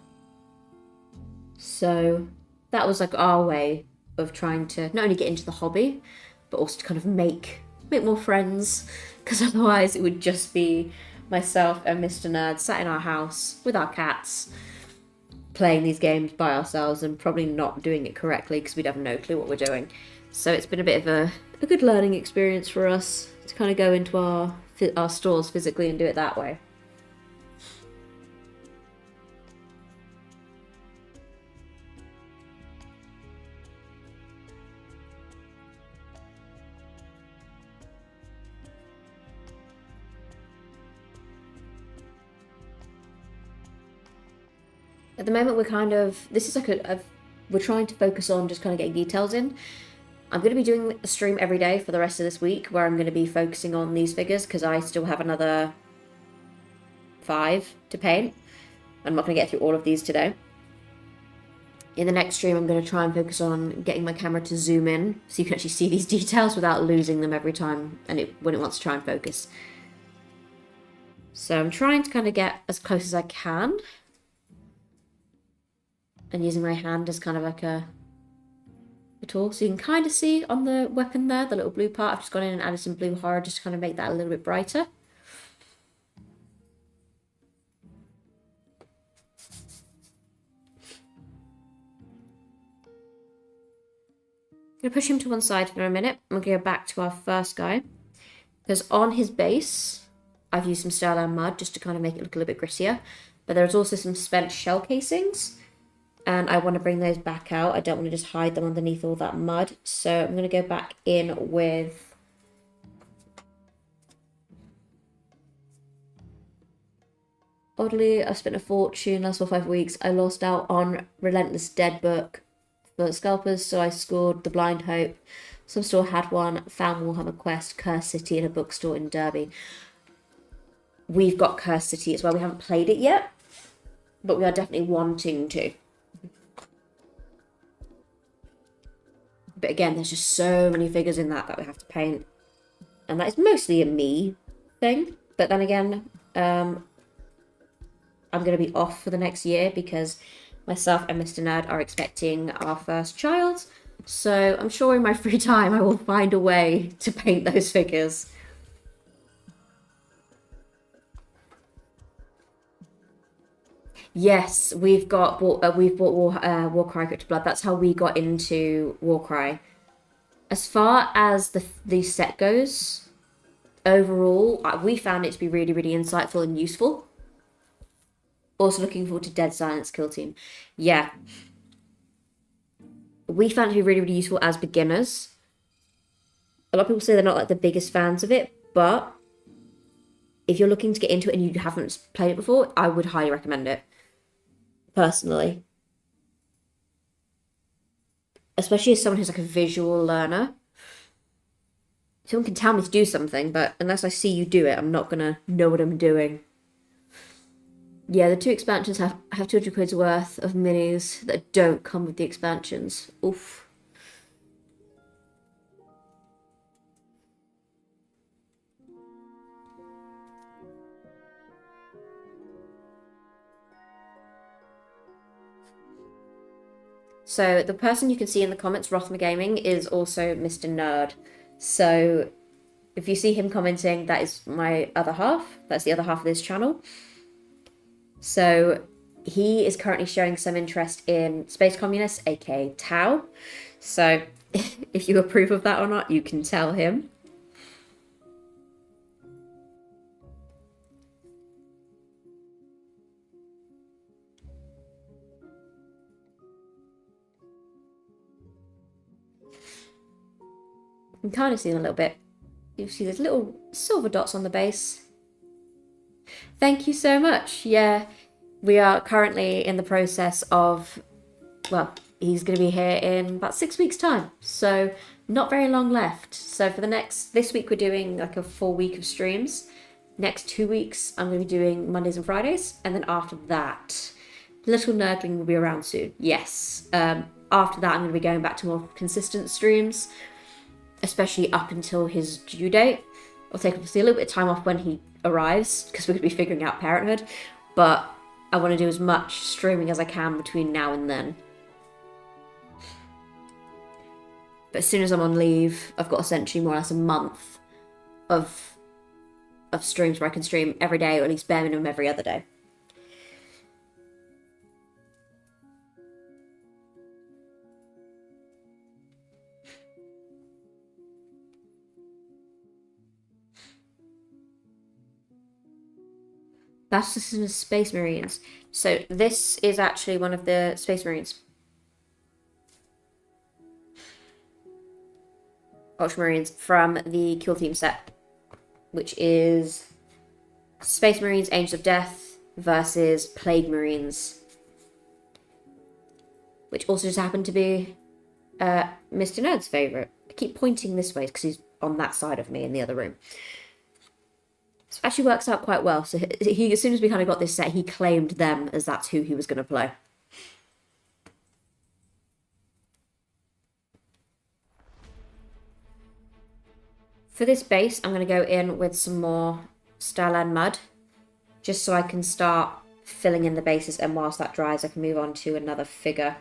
So that was like our way of trying to not only get into the hobby, but also to kind of make more friends, because otherwise it would just be myself and Mr. Nerd sat in our house with our cats playing these games by ourselves and probably not doing it correctly because we'd have no clue what we're doing. So it's been a bit of a good learning experience for us to kind of go into our stores physically and do it that way. At the moment, we're kind of, this is like we're trying to focus on just kind of getting details in. I'm going to be doing a stream every day for the rest of this week where I'm going to be focusing on these figures because I still have another 5 to paint. I'm not going to get through all of these today. In the next stream, I'm going to try and focus on getting my camera to zoom in so you can actually see these details without losing them every time when it wants to try and focus. So I'm trying to kind of get as close as I can. And using my hand as kind of like a tool. So you can kind of see on the weapon there, the little blue part. I've just gone in and added some blue horror just to kind of make that a little bit brighter. I'm going to push him to one side for a minute. I'm going to go back to our first guy. Because on his base, I've used some Sterling mud just to kind of make it look a little bit grittier. But there's also some spent shell casings. And I want to bring those back out. I don't want to just hide them underneath all that mud. So I'm going to go back in with... Oddly, I've spent a fortune last 4 or 5 weeks. I lost out on Relentless Dead book for scalpers, so I scored The Blind Hope. Some store had one, found Warhammer Quest, Curse City in a bookstore in Derby. We've got Curse City as well. We haven't played it yet, but we are definitely wanting to. But again, there's just so many figures in that we have to paint. And that is mostly a me thing. But then again, I'm going to be off for the next year because myself and Mr. Nerd are expecting our first child. So I'm sure in my free time I will find a way to paint those figures. Yes, we've bought Warcry Crypt of Blood. That's how we got into Warcry. As far as the set goes, overall, we found it to be really, really insightful and useful. Also looking forward to Dead Silence Kill Team. Yeah. We found it to be really, really useful as beginners. A lot of people say they're not like the biggest fans of it, but if you're looking to get into it and you haven't played it before, I would highly recommend it. Personally. Especially as someone who's like a visual learner. Someone can tell me to do something, but unless I see you do it, I'm not gonna know what I'm doing. Yeah, the 2 expansions have 200 quid's worth of minis that don't come with the expansions. Oof. So the person you can see in the comments, Rothmer Gaming, is also Mr. Nerd. So if you see him commenting, that is my other half. That's the other half of this channel. So he is currently showing some interest in Space Communists, aka Tau. So if you approve of that or not, you can tell him. You can kind of see them a little bit. You see there's little silver dots on the base. Thank you so much. Yeah, we are currently in the process of, well, he's going to be here in about 6 weeks' time. So not very long left. So for this week we're doing like a full week of streams. Next 2 weeks I'm going to be doing Mondays and Fridays. And then after that, little nerdling will be around soon. Yes. After that I'm going to be going back to more consistent streams, especially up until his due date. I'll take obviously a little bit of time off when he arrives because we're going to be figuring out parenthood. But I want to do as much streaming as I can between now and then. But as soon as I'm on leave, I've got essentially more or less a month of streams where I can stream every day, or at least bare minimum every other day. That's just in the Space Marines. So this is actually one of the Space Marines. Ultramarines from the Kill Team set, which is Space Marines Angels of Death versus Plague Marines, which also just happened to be Mr. Nerd's favourite. I keep pointing this way because he's on that side of me in the other room. So it actually works out quite well. So he, as soon as we kind of got this set, he claimed them as that's who he was going to play. For this base, I'm going to go in with some more Starland Mud, just so I can start filling in the bases, and whilst that dries, I can move on to another figure.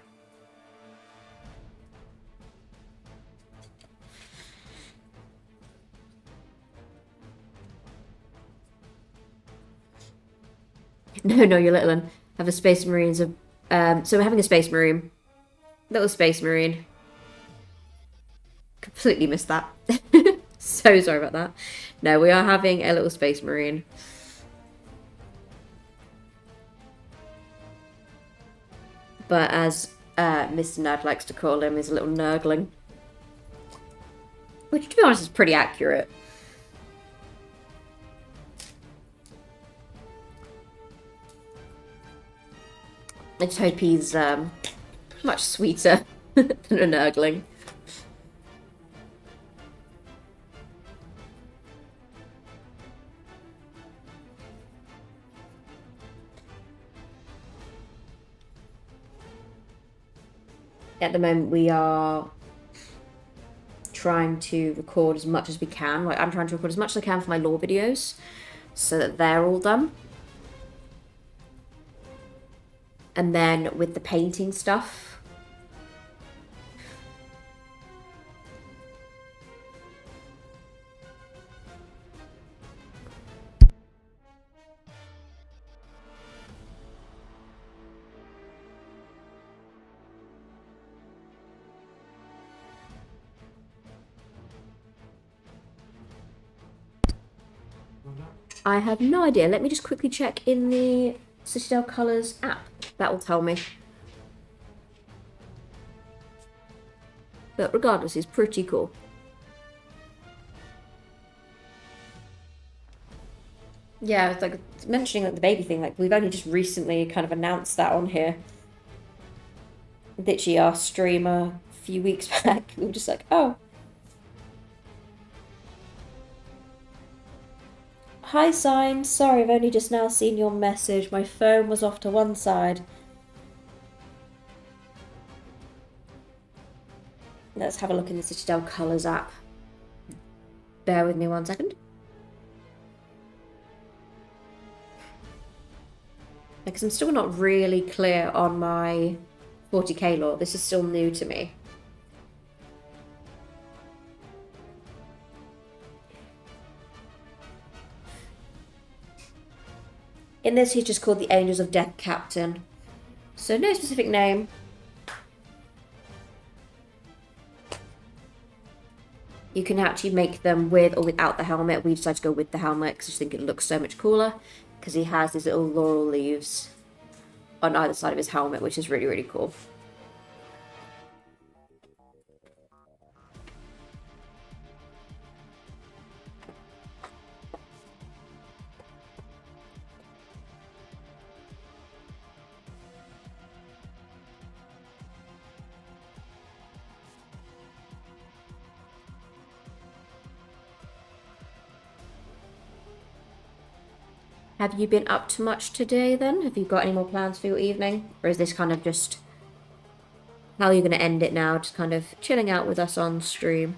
No, you're little one. Have a Space Marines of... so we're having a Space Marine. Little Space Marine. Completely missed that. So sorry about that. No, we are having a little Space Marine. But as Mr. Nerd likes to call him, he's a little nurgling. Which, to be honest, is pretty accurate. I just hope he's much sweeter than a nurgling. At the moment, we are trying to record as much as we can. Like, I'm trying to record as much as I can for my lore videos so that they're all done. And then with the painting stuff, I have no idea. Let me just quickly check in the Citadel Colours app. That will tell me. But regardless, it's pretty cool. Yeah, it's like mentioning like the baby thing, like we've only just recently kind of announced that on here. Literally our streamer a few weeks back, we were just like, oh. Hi, Sign. Sorry, I've only just now seen your message. My phone was off to one side. Let's have a look in the Citadel Colours app. Bear with me 1 second. Because I'm still not really clear on my 40k lore. This is still new to me. In this, he's just called the Angels of Death Captain. So no specific name. You can actually make them with or without the helmet. We decided to go with the helmet because I just think it looks so much cooler, because he has these little laurel leaves on either side of his helmet, which is really, really cool. Have you been up to much today then? Have you got any more plans for your evening? Or is this kind of just how you're going to end it now? Just kind of chilling out with us on stream?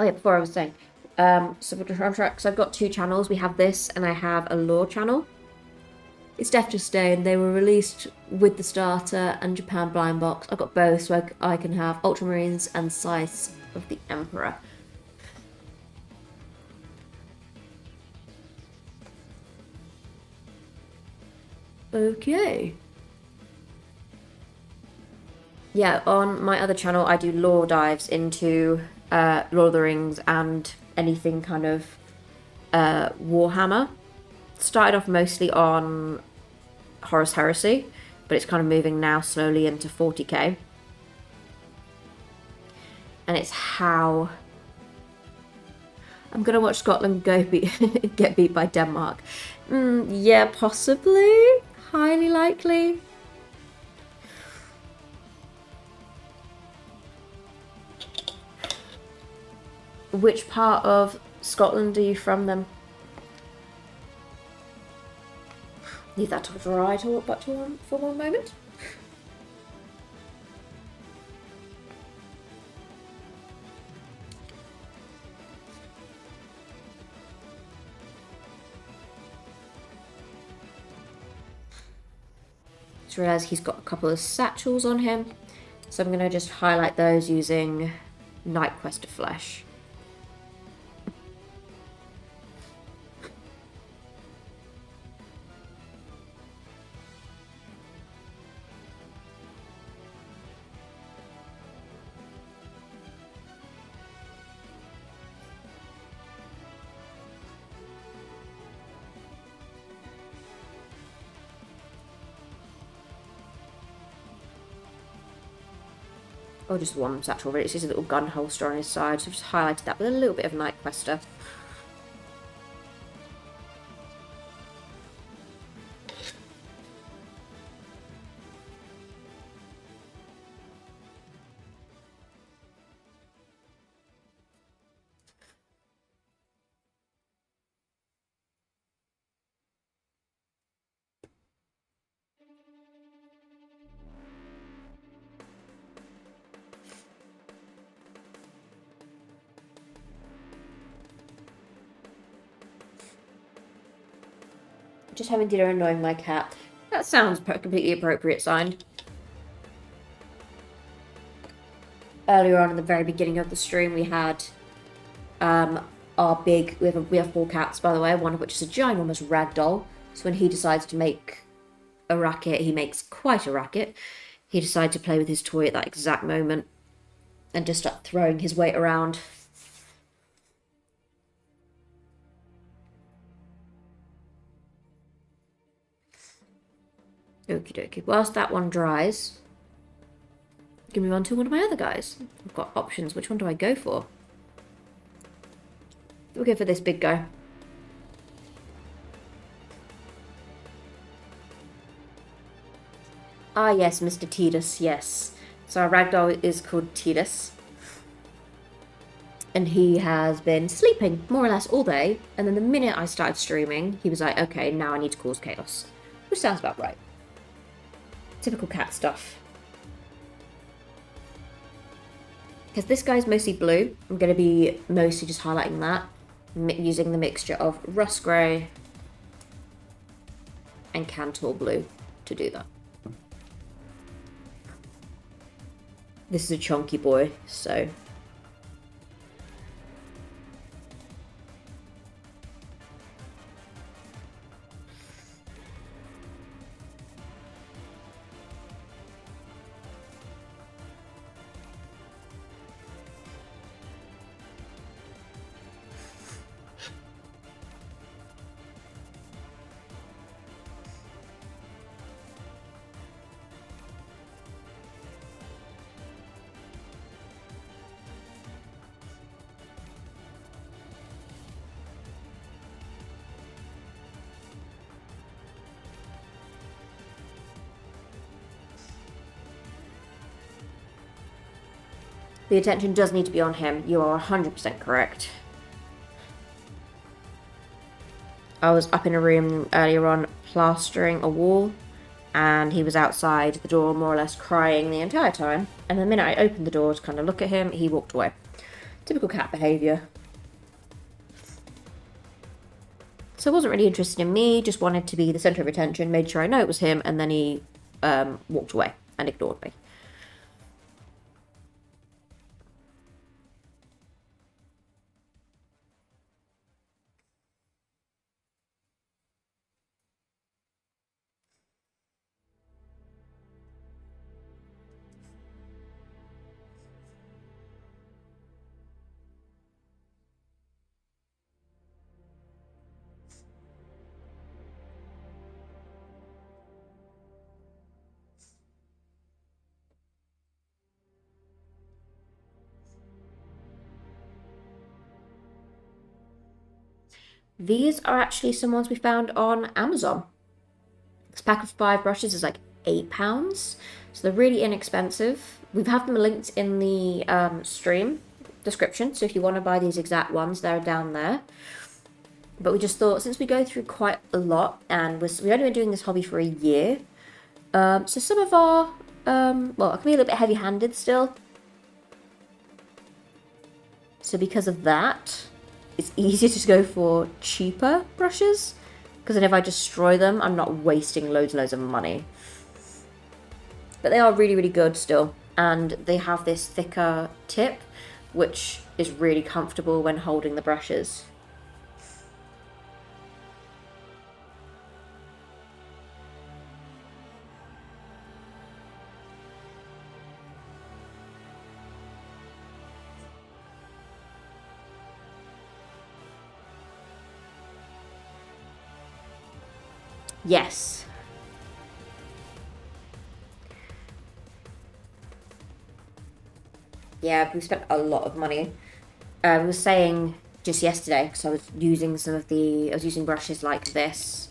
Oh yeah, before I was saying, so for the contracts, I've got 2 channels. We have this, and I have a lore channel. It's Death to Stain. They were released with the starter and Japan Blind Box. I've got both, so I can have Ultramarines and Scythes of the Emperor. Okay. Yeah, on my other channel, I do lore dives into Lord of the Rings and anything kind of Warhammer. Started off mostly on Horus Heresy, but it's kind of moving now slowly into 40k. And it's how I'm gonna watch Scotland go get beat by Denmark. Yeah, possibly. Highly likely. Which part of Scotland are you from then? Leave that to dry for one moment. Just realised he's got a couple of satchels on him, so I'm going to just highlight those using Night Quest of Flesh. Or just one satchel, but it's just a little gun holster on his side, so I've just highlighted that with a little bit of Night Quester. Just having dinner annoying my cat. That sounds completely appropriate, signed. Earlier on in the very beginning of the stream, we had we have 4 cats, by the way, one of which is a ginormous ragdoll. So when he decides to make a racket, he makes quite a racket. He decided to play with his toy at that exact moment and just start throwing his weight around. Okie dokie. Whilst that one dries, give me on to one of my other guys. I've got options. Which one do I go for? We'll go for this big guy. Ah, yes, Mr. Tidus, yes. So our ragdoll is called Tidus. And he has been sleeping, more or less, all day. And then the minute I started streaming, he was like, okay, now I need to cause chaos. Which sounds about right. Typical cat stuff. because this guy's mostly blue, I'm going to be mostly just highlighting that, using the mixture of rust grey and Cantor blue to do that. This is a chunky boy, so... The attention does need to be on him. You are 100% correct. I was up in a room earlier on plastering a wall, and he was outside the door more or less crying the entire time. And the minute I opened the door to kind of look at him, he walked away. Typical cat behaviour. So wasn't really interested in me, just wanted to be the centre of attention, made sure I know it was him, and then he walked away and ignored me. These are actually some ones we found on Amazon. This pack of 5 brushes is like £8, so they're really inexpensive. We've had them linked in the stream description, so if you want to buy these exact ones, they're down there. But we just thought, since we go through quite a lot, and we've only been doing this hobby for a year, so some of our, well, it can be a little bit heavy-handed still. So because of that, it's easier to go for cheaper brushes, because then if I destroy them, I'm not wasting loads and loads of money. But they are really, really good still, and they have this thicker tip, which is really comfortable when holding the brushes. Yes. Yeah, we spent a lot of money. I was saying just yesterday, because I was using I was using brushes like this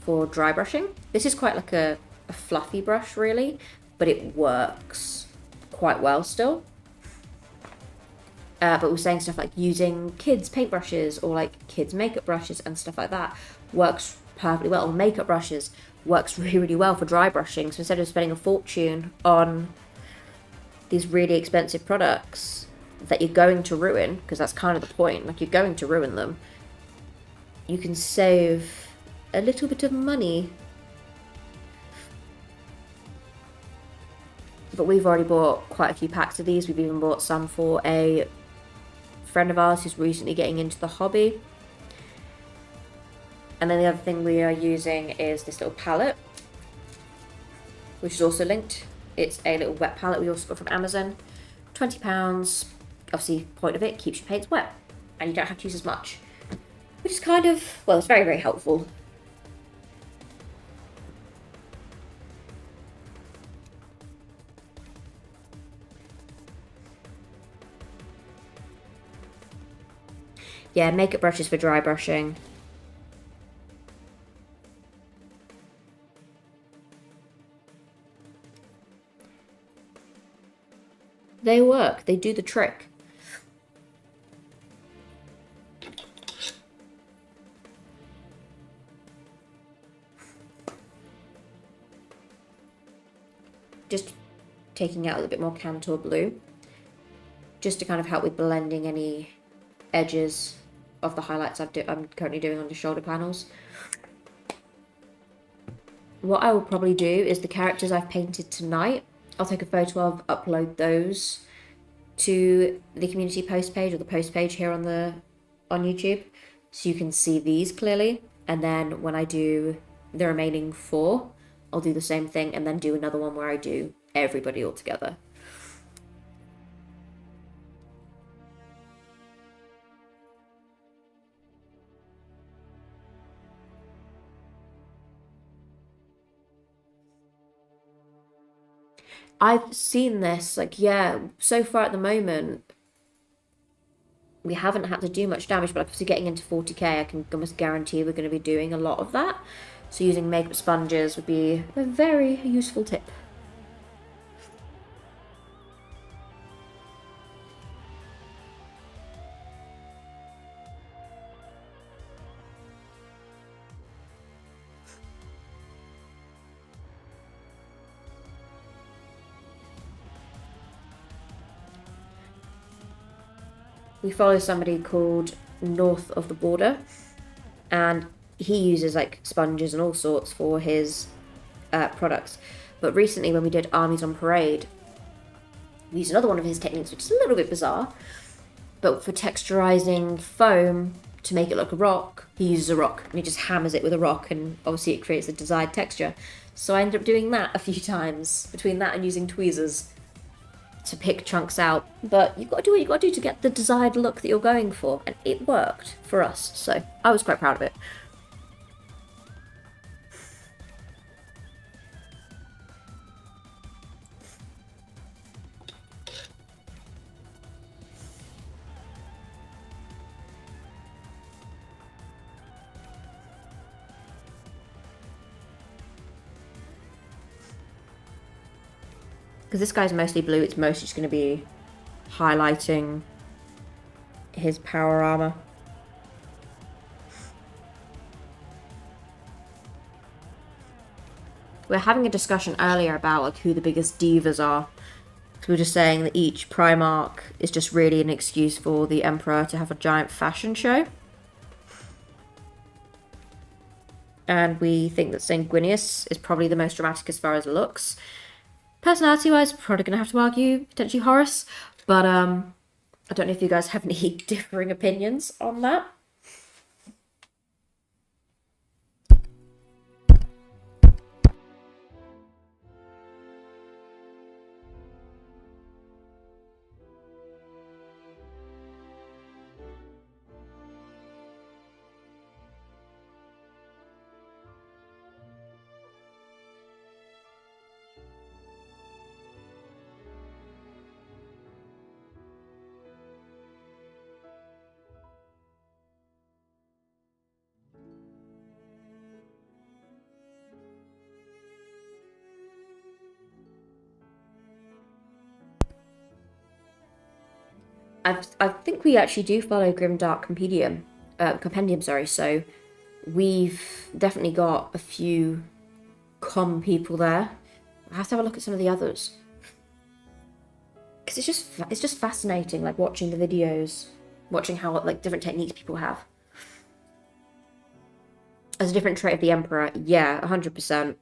for dry brushing. This is quite like a fluffy brush, really, but it works quite well still. But we're saying stuff like using kids' paintbrushes or like kids' makeup brushes and stuff like that works perfectly well. Or makeup brushes works really, really well for dry brushing. So instead of spending a fortune on these really expensive products that you're going to ruin, because that's kind of the point, like you're going to ruin them, you can save a little bit of money. But we've already bought quite a few packs of these. We've even bought some for a friend of ours who's recently getting into the hobby. And then the other thing we are using is this little palette, which is also linked. It's a little wet palette we also got from Amazon. £20. Obviously, point of it, keeps your paints wet, and you don't have to use as much, which is kind of, well, it's very, very helpful. Yeah, makeup brushes for dry brushing. They work. They do the trick. Just taking out a little bit more Cantor blue. just to kind of help with blending any edges of the highlights I'm currently doing on the shoulder panels. What I will probably do is the characters I've painted tonight, I'll take a photo of, upload those to the community post page or the post page here on YouTube, so you can see these clearly. And then when I do the remaining 4, I'll do the same thing and then do another one where I do everybody all together. I've seen this, like, yeah, so far at the moment, we haven't had to do much damage, but obviously getting into 40k, I can almost guarantee we're going to be doing a lot of that. So using makeup sponges would be a very useful tip. We follow somebody called North of the Border, and he uses like sponges and all sorts for his products. But recently when we did Armies on Parade, we used another one of his techniques, which is a little bit bizarre, but for texturizing foam to make it look a rock, he uses a rock and he just hammers it with a rock, and obviously it creates the desired texture. So I ended up doing that a few times, between that and using tweezers to pick chunks out. But you've got to do what you've got to do to get the desired look that you're going for, and it worked for us, so I was quite proud of it. Because this guy's mostly blue, it's mostly just going to be highlighting his power armor. We were having a discussion earlier about like who the biggest divas are. So we were just saying that each Primarch is just really an excuse for the Emperor to have a giant fashion show. And we think that Sanguinius is probably the most dramatic as far as looks. Personality-wise, probably going to have to argue potentially Horus, but I don't know if you guys have any differing opinions on that. I think we actually do follow Grimdark Compendium, sorry, so we've definitely got a few common people there. I have to have a look at some of the others. Because it's just fascinating, like, watching the videos, watching how, like, different techniques people have. As a different trait of the Emperor, yeah, 100%.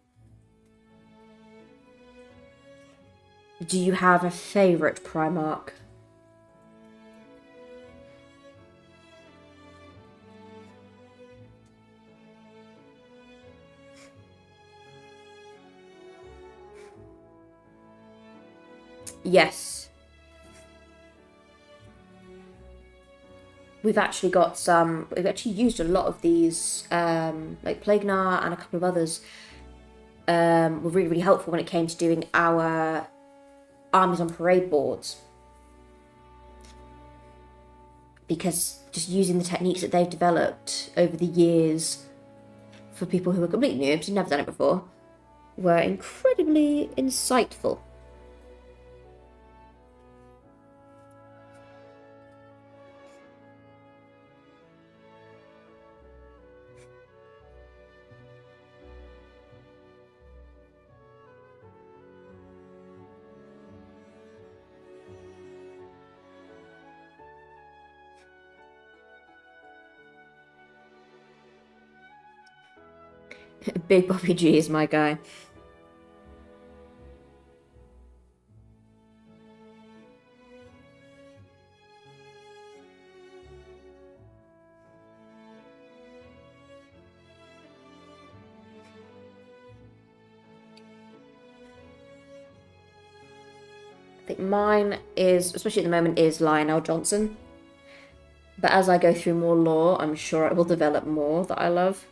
Do you have a favourite Primarch? Yes. We've actually used a lot of these, like Plague Gnar and a couple of others were really, really helpful when it came to doing our Armies on Parade boards. Because just using the techniques that they've developed over the years for people who are completely noobs who've never done it before were incredibly insightful. Big Bobby G is my guy. I think mine is, especially at the moment, is Lionel Johnson. But as I go through more lore, I'm sure it will develop more that I love.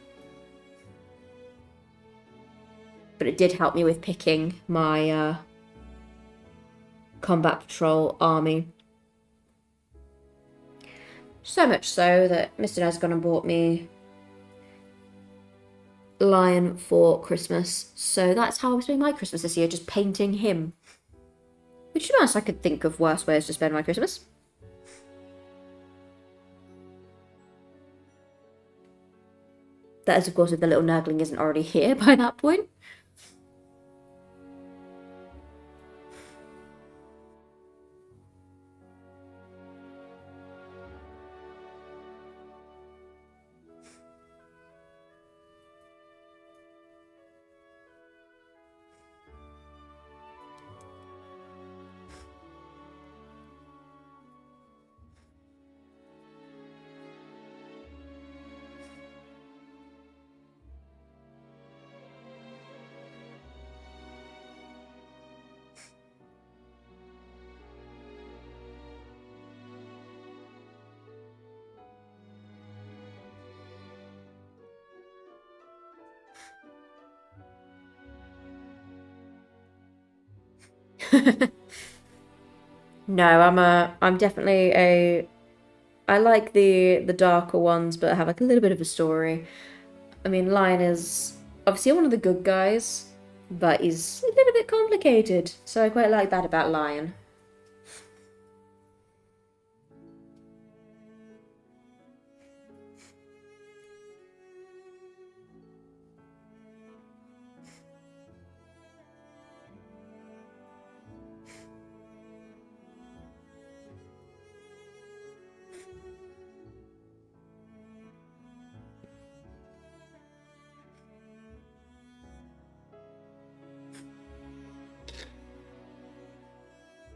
But it did help me with picking my combat patrol army. So much so that Mr. Nez gone and bought me Lion for Christmas. So that's how I'm spending my Christmas this year, just painting him. Which, to be honest, I could think of worse ways to spend my Christmas. That is, of course, if the little nurgling isn't already here by that point. No, I'm definitely a... I like the darker ones, but have like a little bit of a story. I mean, Lion is obviously one of the good guys, but he's a little bit complicated. So I quite like that about Lion.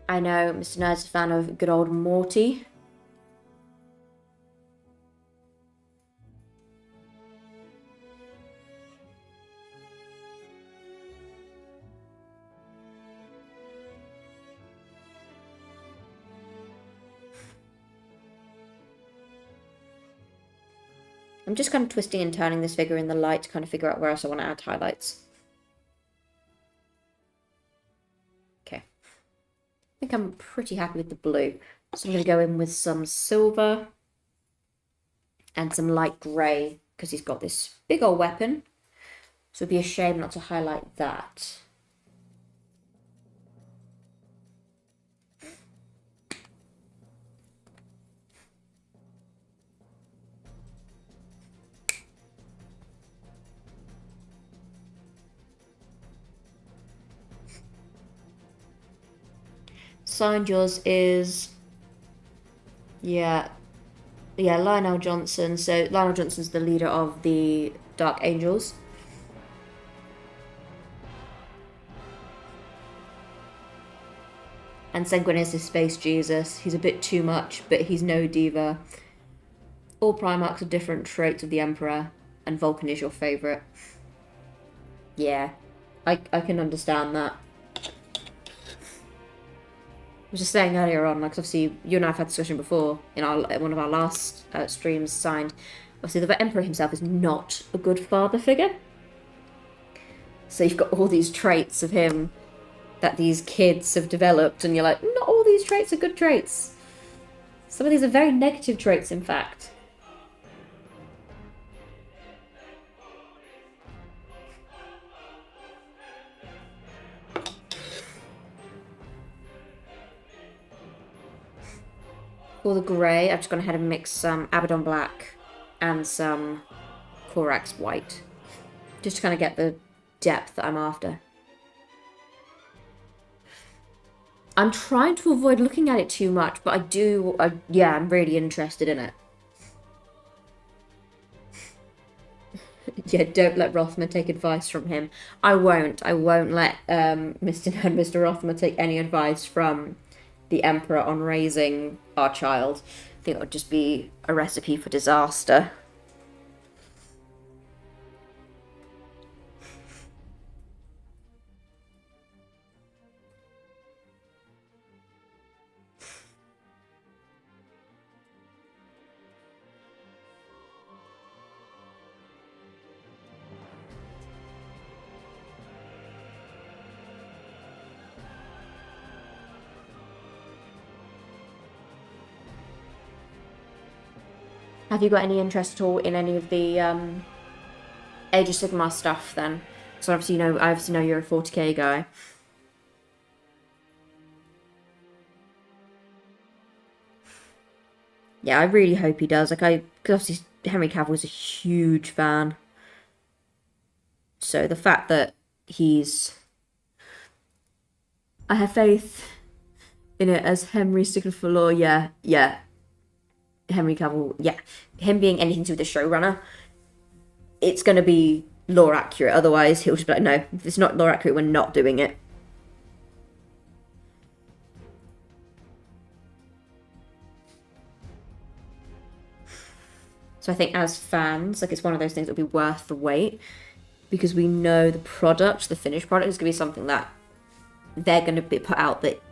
I know Mr. Nerd's a fan of good old Morty. I'm just kind of twisting and turning this figure in the light to kind of figure out where else I want to add highlights. Okay. I think I'm pretty happy with the blue. So I'm going to go in with some silver and some light grey because he's got this big old weapon. So it'd be a shame not to highlight that. Signed yours is, yeah, Lionel Johnson. So Lionel Johnson's the leader of the Dark Angels. And Senguin is his space Jesus. He's a bit too much, but he's no diva. All Primarchs are different traits of the Emperor, and Vulcan is your favourite. Yeah, I can understand that. I was just saying earlier on, like, obviously you and I have had a discussion before in one of our last streams signed. Obviously the Emperor himself is not a good father figure. So you've got all these traits of him that these kids have developed, and you're like, not all these traits are good traits. Some of these are very negative traits, in fact. For the grey, I've just gone ahead and mixed some Abaddon Black and some Corax White. Just to kind of get the depth that I'm after. I'm trying to avoid looking at it too much, but I'm really interested in it. Yeah, don't let Rothmer take advice from him. I won't. I won't let Mr. and Mr. Rothmer take any advice from the Emperor on raising our child. I think it would just be a recipe for disaster. Have you got any interest at all in any of the Age of Sigmar stuff then? So obviously, I obviously know you're a 40k guy. Yeah, I really hope he does. Because obviously Henry Cavill is a huge fan. So the fact that I have faith in it as Henry sticking for law. Yeah, yeah. Henry Cavill, yeah. Him being anything to do with the showrunner, it's going to be lore accurate. Otherwise, he'll just be like, no, if it's not lore accurate, we're not doing it. So I think as fans, like, it's one of those things that will be worth the wait, because we know the product, the finished product, is going to be something that they're going to be put out that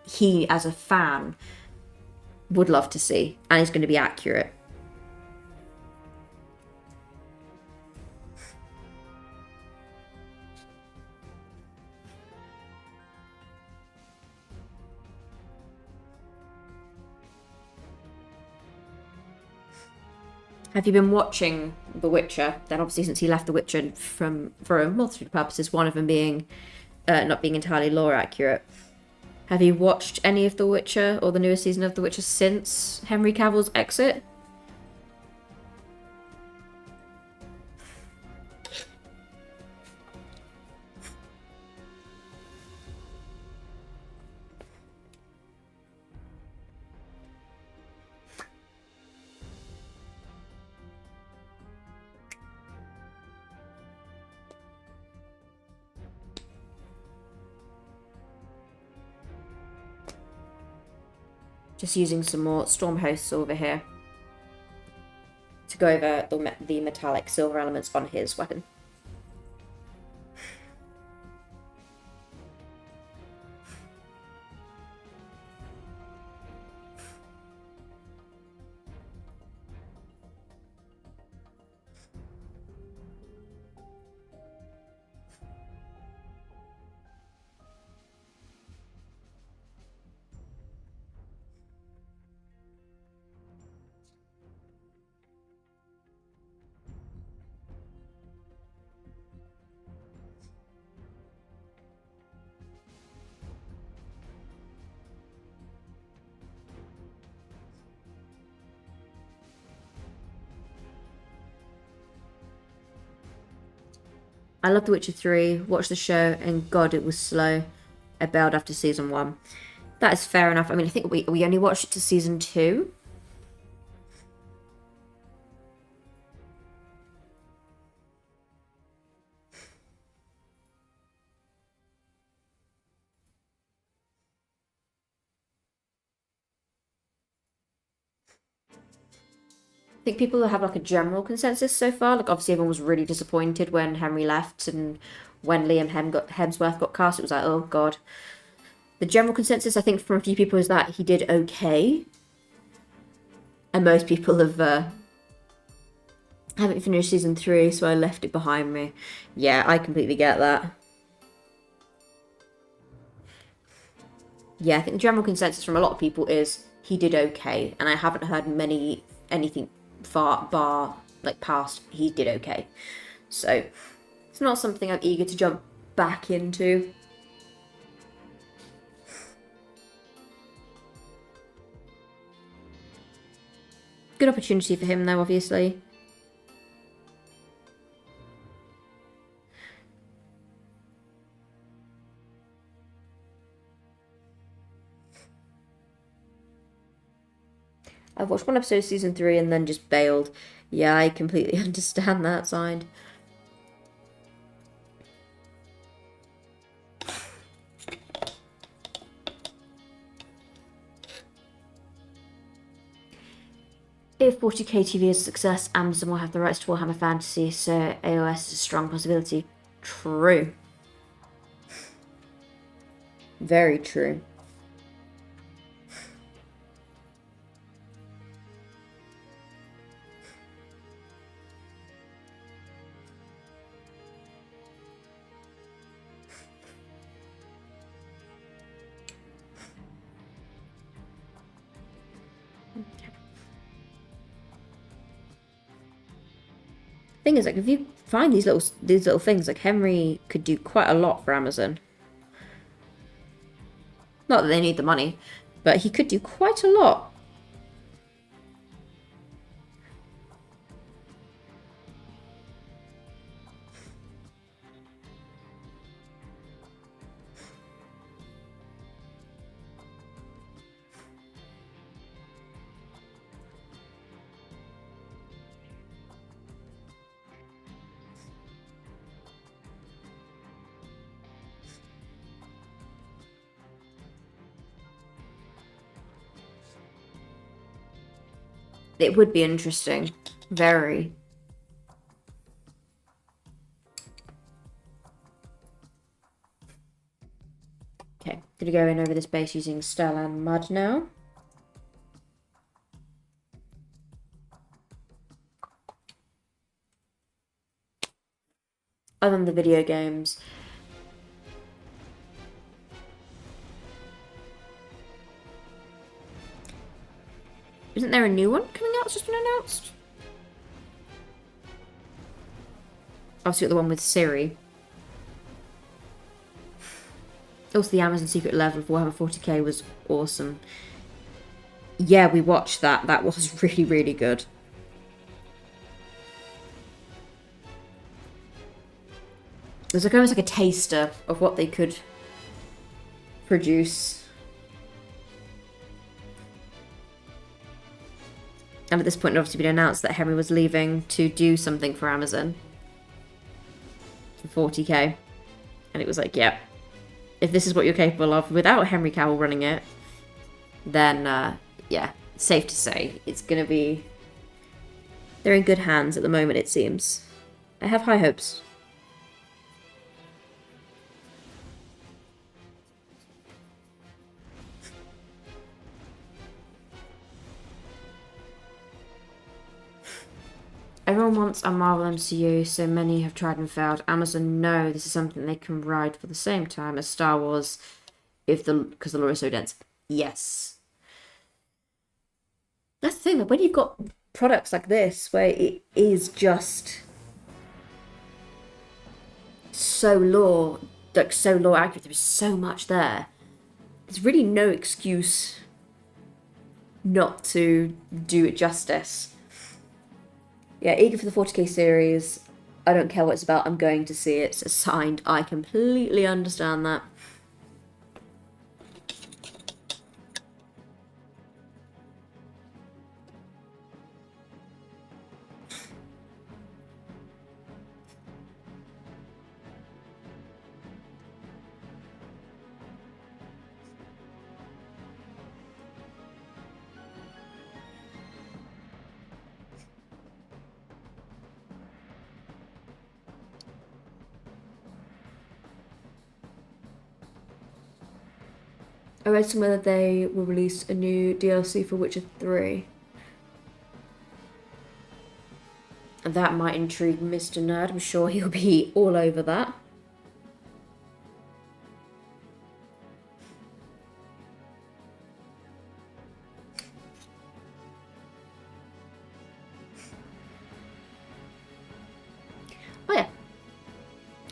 he, as a fan, would love to see, and is going to be accurate. Have you been watching The Witcher? Then obviously, since he left The Witcher for a multitude of purposes, one of them being not being entirely lore accurate. Have you watched any of The Witcher or the newest season of The Witcher since Henry Cavill's exit? Just using some more Storm Hosts over here to go over the metallic silver elements on his weapon. I love The Witcher 3, watched the show, and God, it was slow. I bailed after season 1. That is fair enough. I mean, I think we only watched it to season 2. I think people have like a general consensus so far. Like, obviously, everyone was really disappointed when Henry left, and when Liam Hemsworth got cast, it was like, oh God. The general consensus, I think, from a few people is that he did okay, and most people haven't finished season 3, so I left it behind me. Yeah, I completely get that. Yeah, I think the general consensus from a lot of people is he did okay, and I haven't heard anything far like past he did okay. So it's not something I'm eager to jump back into. Good opportunity for him though, obviously. I've watched one episode of season 3 and then just bailed. Yeah, I completely understand that side. If 40k TV is a success, Amazon will have the rights to Warhammer Fantasy, so AOS is a strong possibility. True. Very true. Thing is, like, if you find these little things, like Henry could do quite a lot for Amazon. Not that they need the money, but he could do quite a lot. It would be interesting. Very. Okay, gonna go in over this base using Starland Mud now. Other than the video games. Isn't there a new one coming out that's just been announced? Obviously, the one with Siri. Also, the Amazon Secret Level of Warhammer 40k was awesome. Yeah, we watched that. That was really, really good. It was like almost like a taster of what they could produce. And at this point, it obviously been announced that Henry was leaving to do something for Amazon. For 40k. And it was like, yeah, if this is what you're capable of without Henry Cavill running it, then, yeah, safe to say it's going to be... They're in good hands at the moment, it seems. I have high hopes. Everyone wants a Marvel MCU, so many have tried and failed. Amazon know this is something they can ride for the same time as Star Wars, because the lore is so dense. Yes. That's the thing, that when you've got products like this, where it is just so lore, like so lore accurate, there's so much there. There's really no excuse not to do it justice. Yeah, eager for the 40k series. I don't care what it's about, I'm going to see it. It's signed. I completely understand that. I read somewhere that they will release a new DLC for Witcher 3. And that might intrigue Mr. Nerd. I'm sure he'll be all over that. Oh yeah.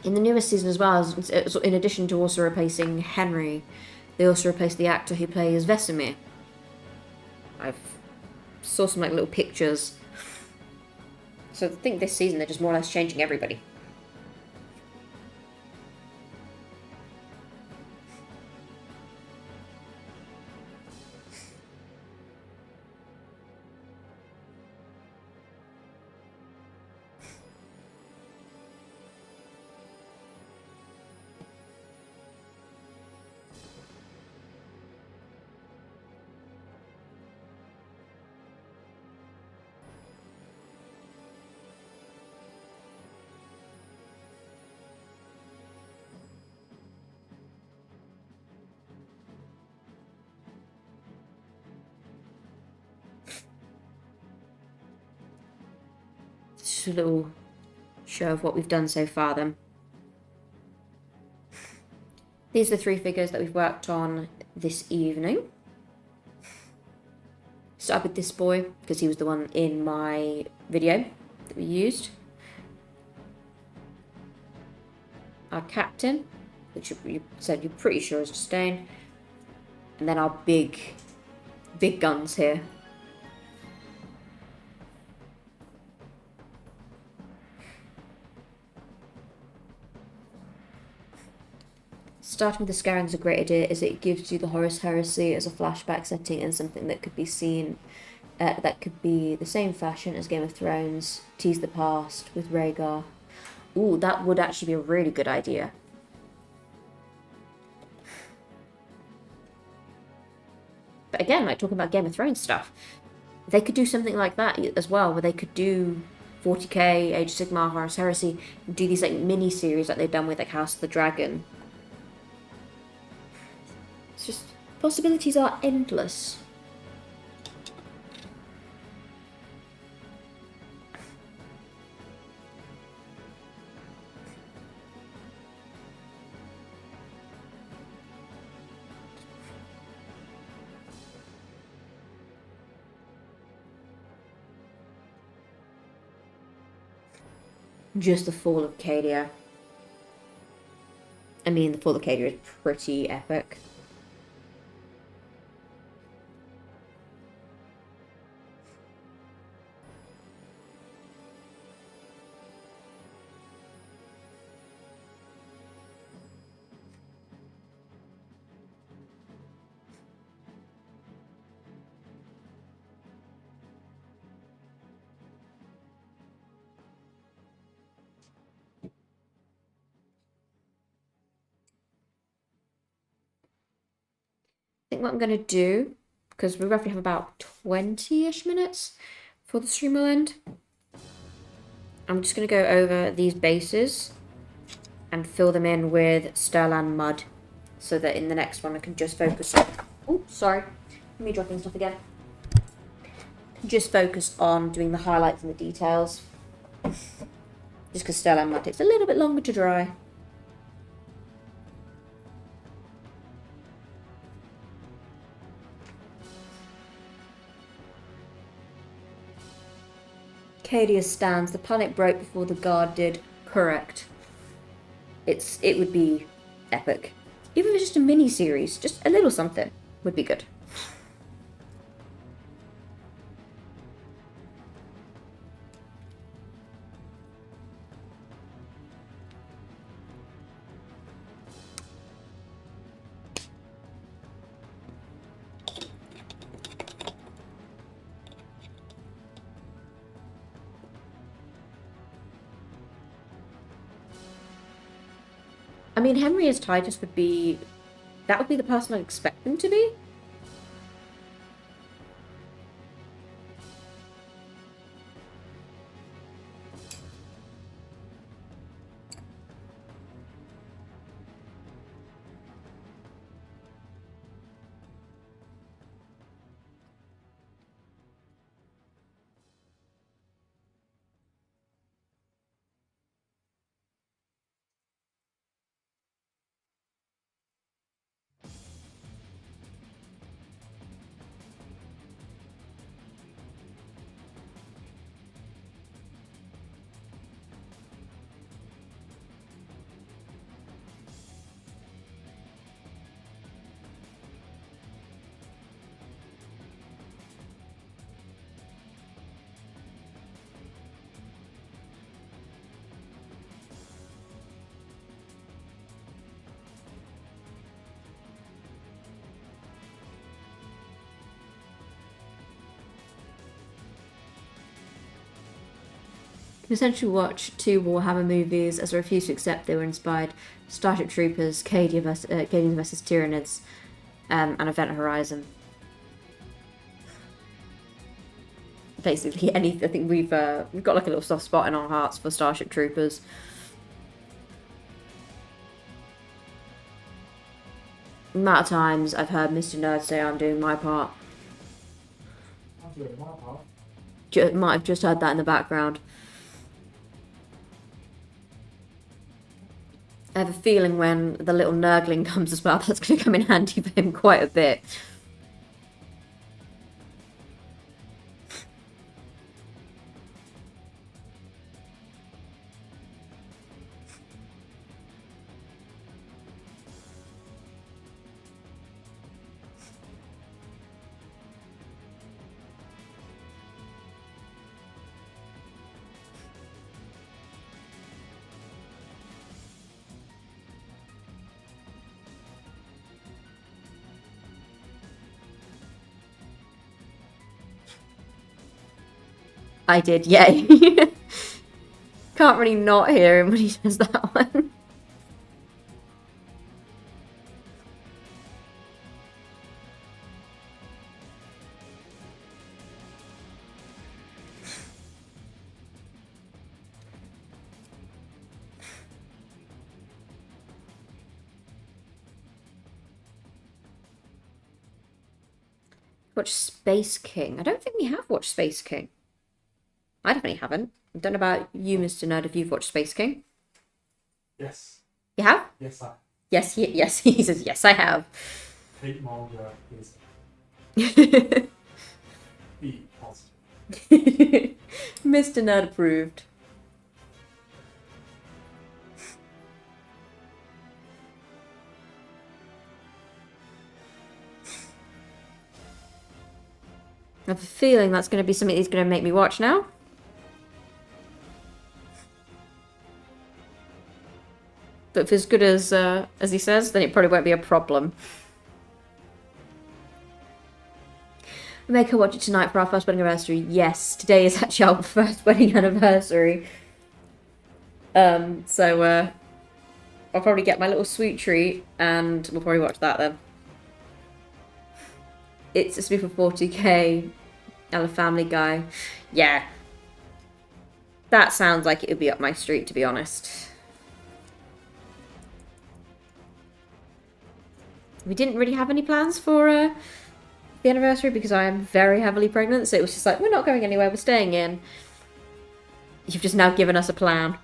In the newest season as well, in addition to also replacing Henry, they also replaced the actor who plays Vesemir. I've saw some like little pictures. So I think this season they're just more or less changing everybody. Just a little show of what we've done so far then. These are the 3 figures that we've worked on this evening. Start with this boy, because he was the one in my video that we used. Our captain, which you said you're pretty sure is Disdain. And then our big guns here. Starting with the Scarring is a great idea, as it gives you the Horus Heresy as a flashback setting and something that could be seen, that could be the same fashion as Game of Thrones, tease the past with Rhaegar. Ooh, that would actually be a really good idea. But again, like talking about Game of Thrones stuff, they could do something like that as well, where they could do 40k, Age of Sigmar, Horus Heresy, and do these like mini-series like they've done with like House of the Dragon. It's just, possibilities are endless. Just the fall of Cadia. I mean, the fall of Cadia is pretty epic. I think what I'm going to do, because we roughly have about 20-ish minutes for the stream will end, I'm just going to go over these bases and fill them in with Stirland mud, so that in the next one I can just focus on... Oh, sorry. Me dropping stuff again. Just focus on doing the highlights and the details. Just because Stirland mud takes a little bit longer to dry. Cadia stands. The planet broke before the guard did. Correct. It would be epic. Even if it's just a mini-series, just a little something would be good. I mean, Henry as Titus would be... That would be the person I'd expect him to be. Essentially watch 2 Warhammer movies as I refuse to accept they were inspired. Starship Troopers, Cadia vs Tyranids, and Event Horizon. Basically, I think we've got like a little soft spot in our hearts for Starship Troopers. The amount of times I've heard Mr. Nerd say I'm doing my part. I'm doing my part. Might have just heard that in the background. I have a feeling when the little nurgling comes as well, that's going to come in handy for him quite a bit. I did, yay. Can't really not hear him when he does that one. Watch Space King. I don't think we have watched Space King. I definitely haven't. I don't know about you, Mr. Nerd, if you've watched Space King. Yes. You have? Yes, I. Yes, he says, yes, I have. Hate manga is be positive. Mr. Nerd approved. I have a feeling that's going to be something he's going to make me watch now. But if it's good as he says, then it probably won't be a problem. Make her watch it tonight for our first wedding anniversary. Yes, today is actually our first wedding anniversary. So I'll probably get my little sweet treat and we'll probably watch that then. It's a spoof of 40k and a Family Guy. Yeah. That sounds like it would be up my street, to be honest. We didn't really have any plans for the anniversary because I am very heavily pregnant, so it was just like, we're not going anywhere, we're staying in. You've just now given us a plan.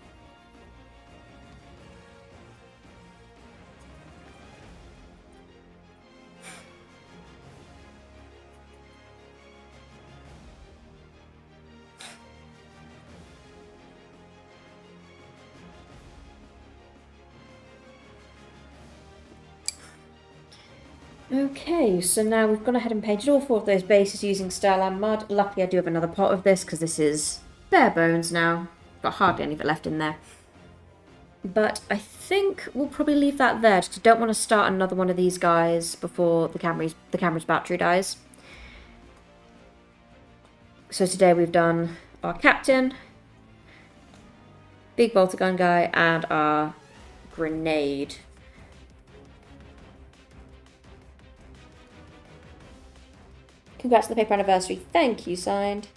Okay, so now we've gone ahead and painted all 4 of those bases using Starland Mud. Luckily I do have another pot of this because this is bare bones now. Got hardly any of it left in there. But I think we'll probably leave that there because I don't want to start another one of these guys before the camera's battery dies. So today we've done our captain, big bolter gun guy, and our grenade. Congrats on the paper anniversary. Thank you, signed.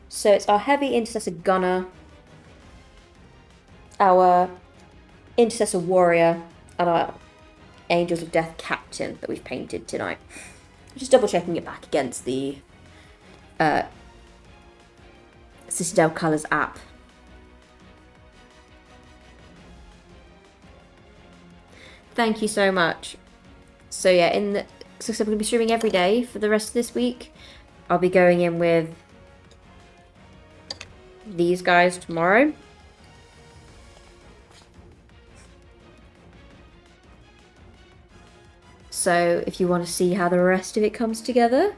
So it's our heavy intercessor gunner, our intercessor warrior, and our Angels of Death captain that we've painted tonight. Just double checking it back against the Citadel Colours app. Thank you so much. So yeah, so I'm going to be streaming every day for the rest of this week. I'll be going in with these guys tomorrow. So if you want to see how the rest of it comes together,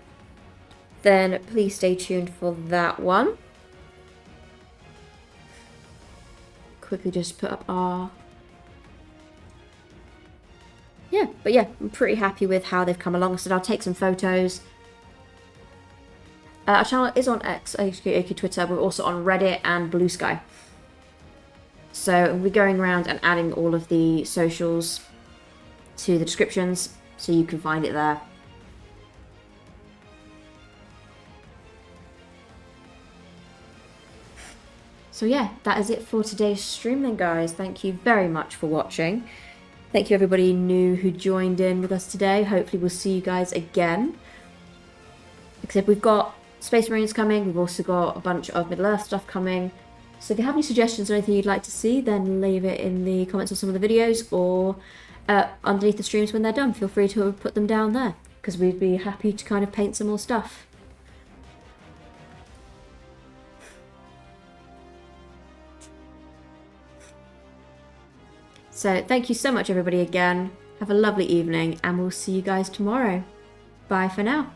then please stay tuned for that one. Quickly just put up our... Yeah, but yeah, I'm pretty happy with how they've come along. So I'll take some photos. Our channel is on X, aka Twitter. We're also on Reddit and Blue Sky. So we're going around and adding all of the socials to the descriptions, so you can find it there. So yeah, that is it for today's stream then, guys. Thank you very much for watching. Thank you everybody new who joined in with us today. Hopefully we'll see you guys again. Except we've got Space Marines coming, we've also got a bunch of Middle-earth stuff coming. So if you have any suggestions or anything you'd like to see, then leave it in the comments of some of the videos or underneath the streams when they're done. Feel free to put them down there, because we'd be happy to kind of paint some more stuff. So thank you so much everybody again. Have a lovely evening and we'll see you guys tomorrow. Bye for now.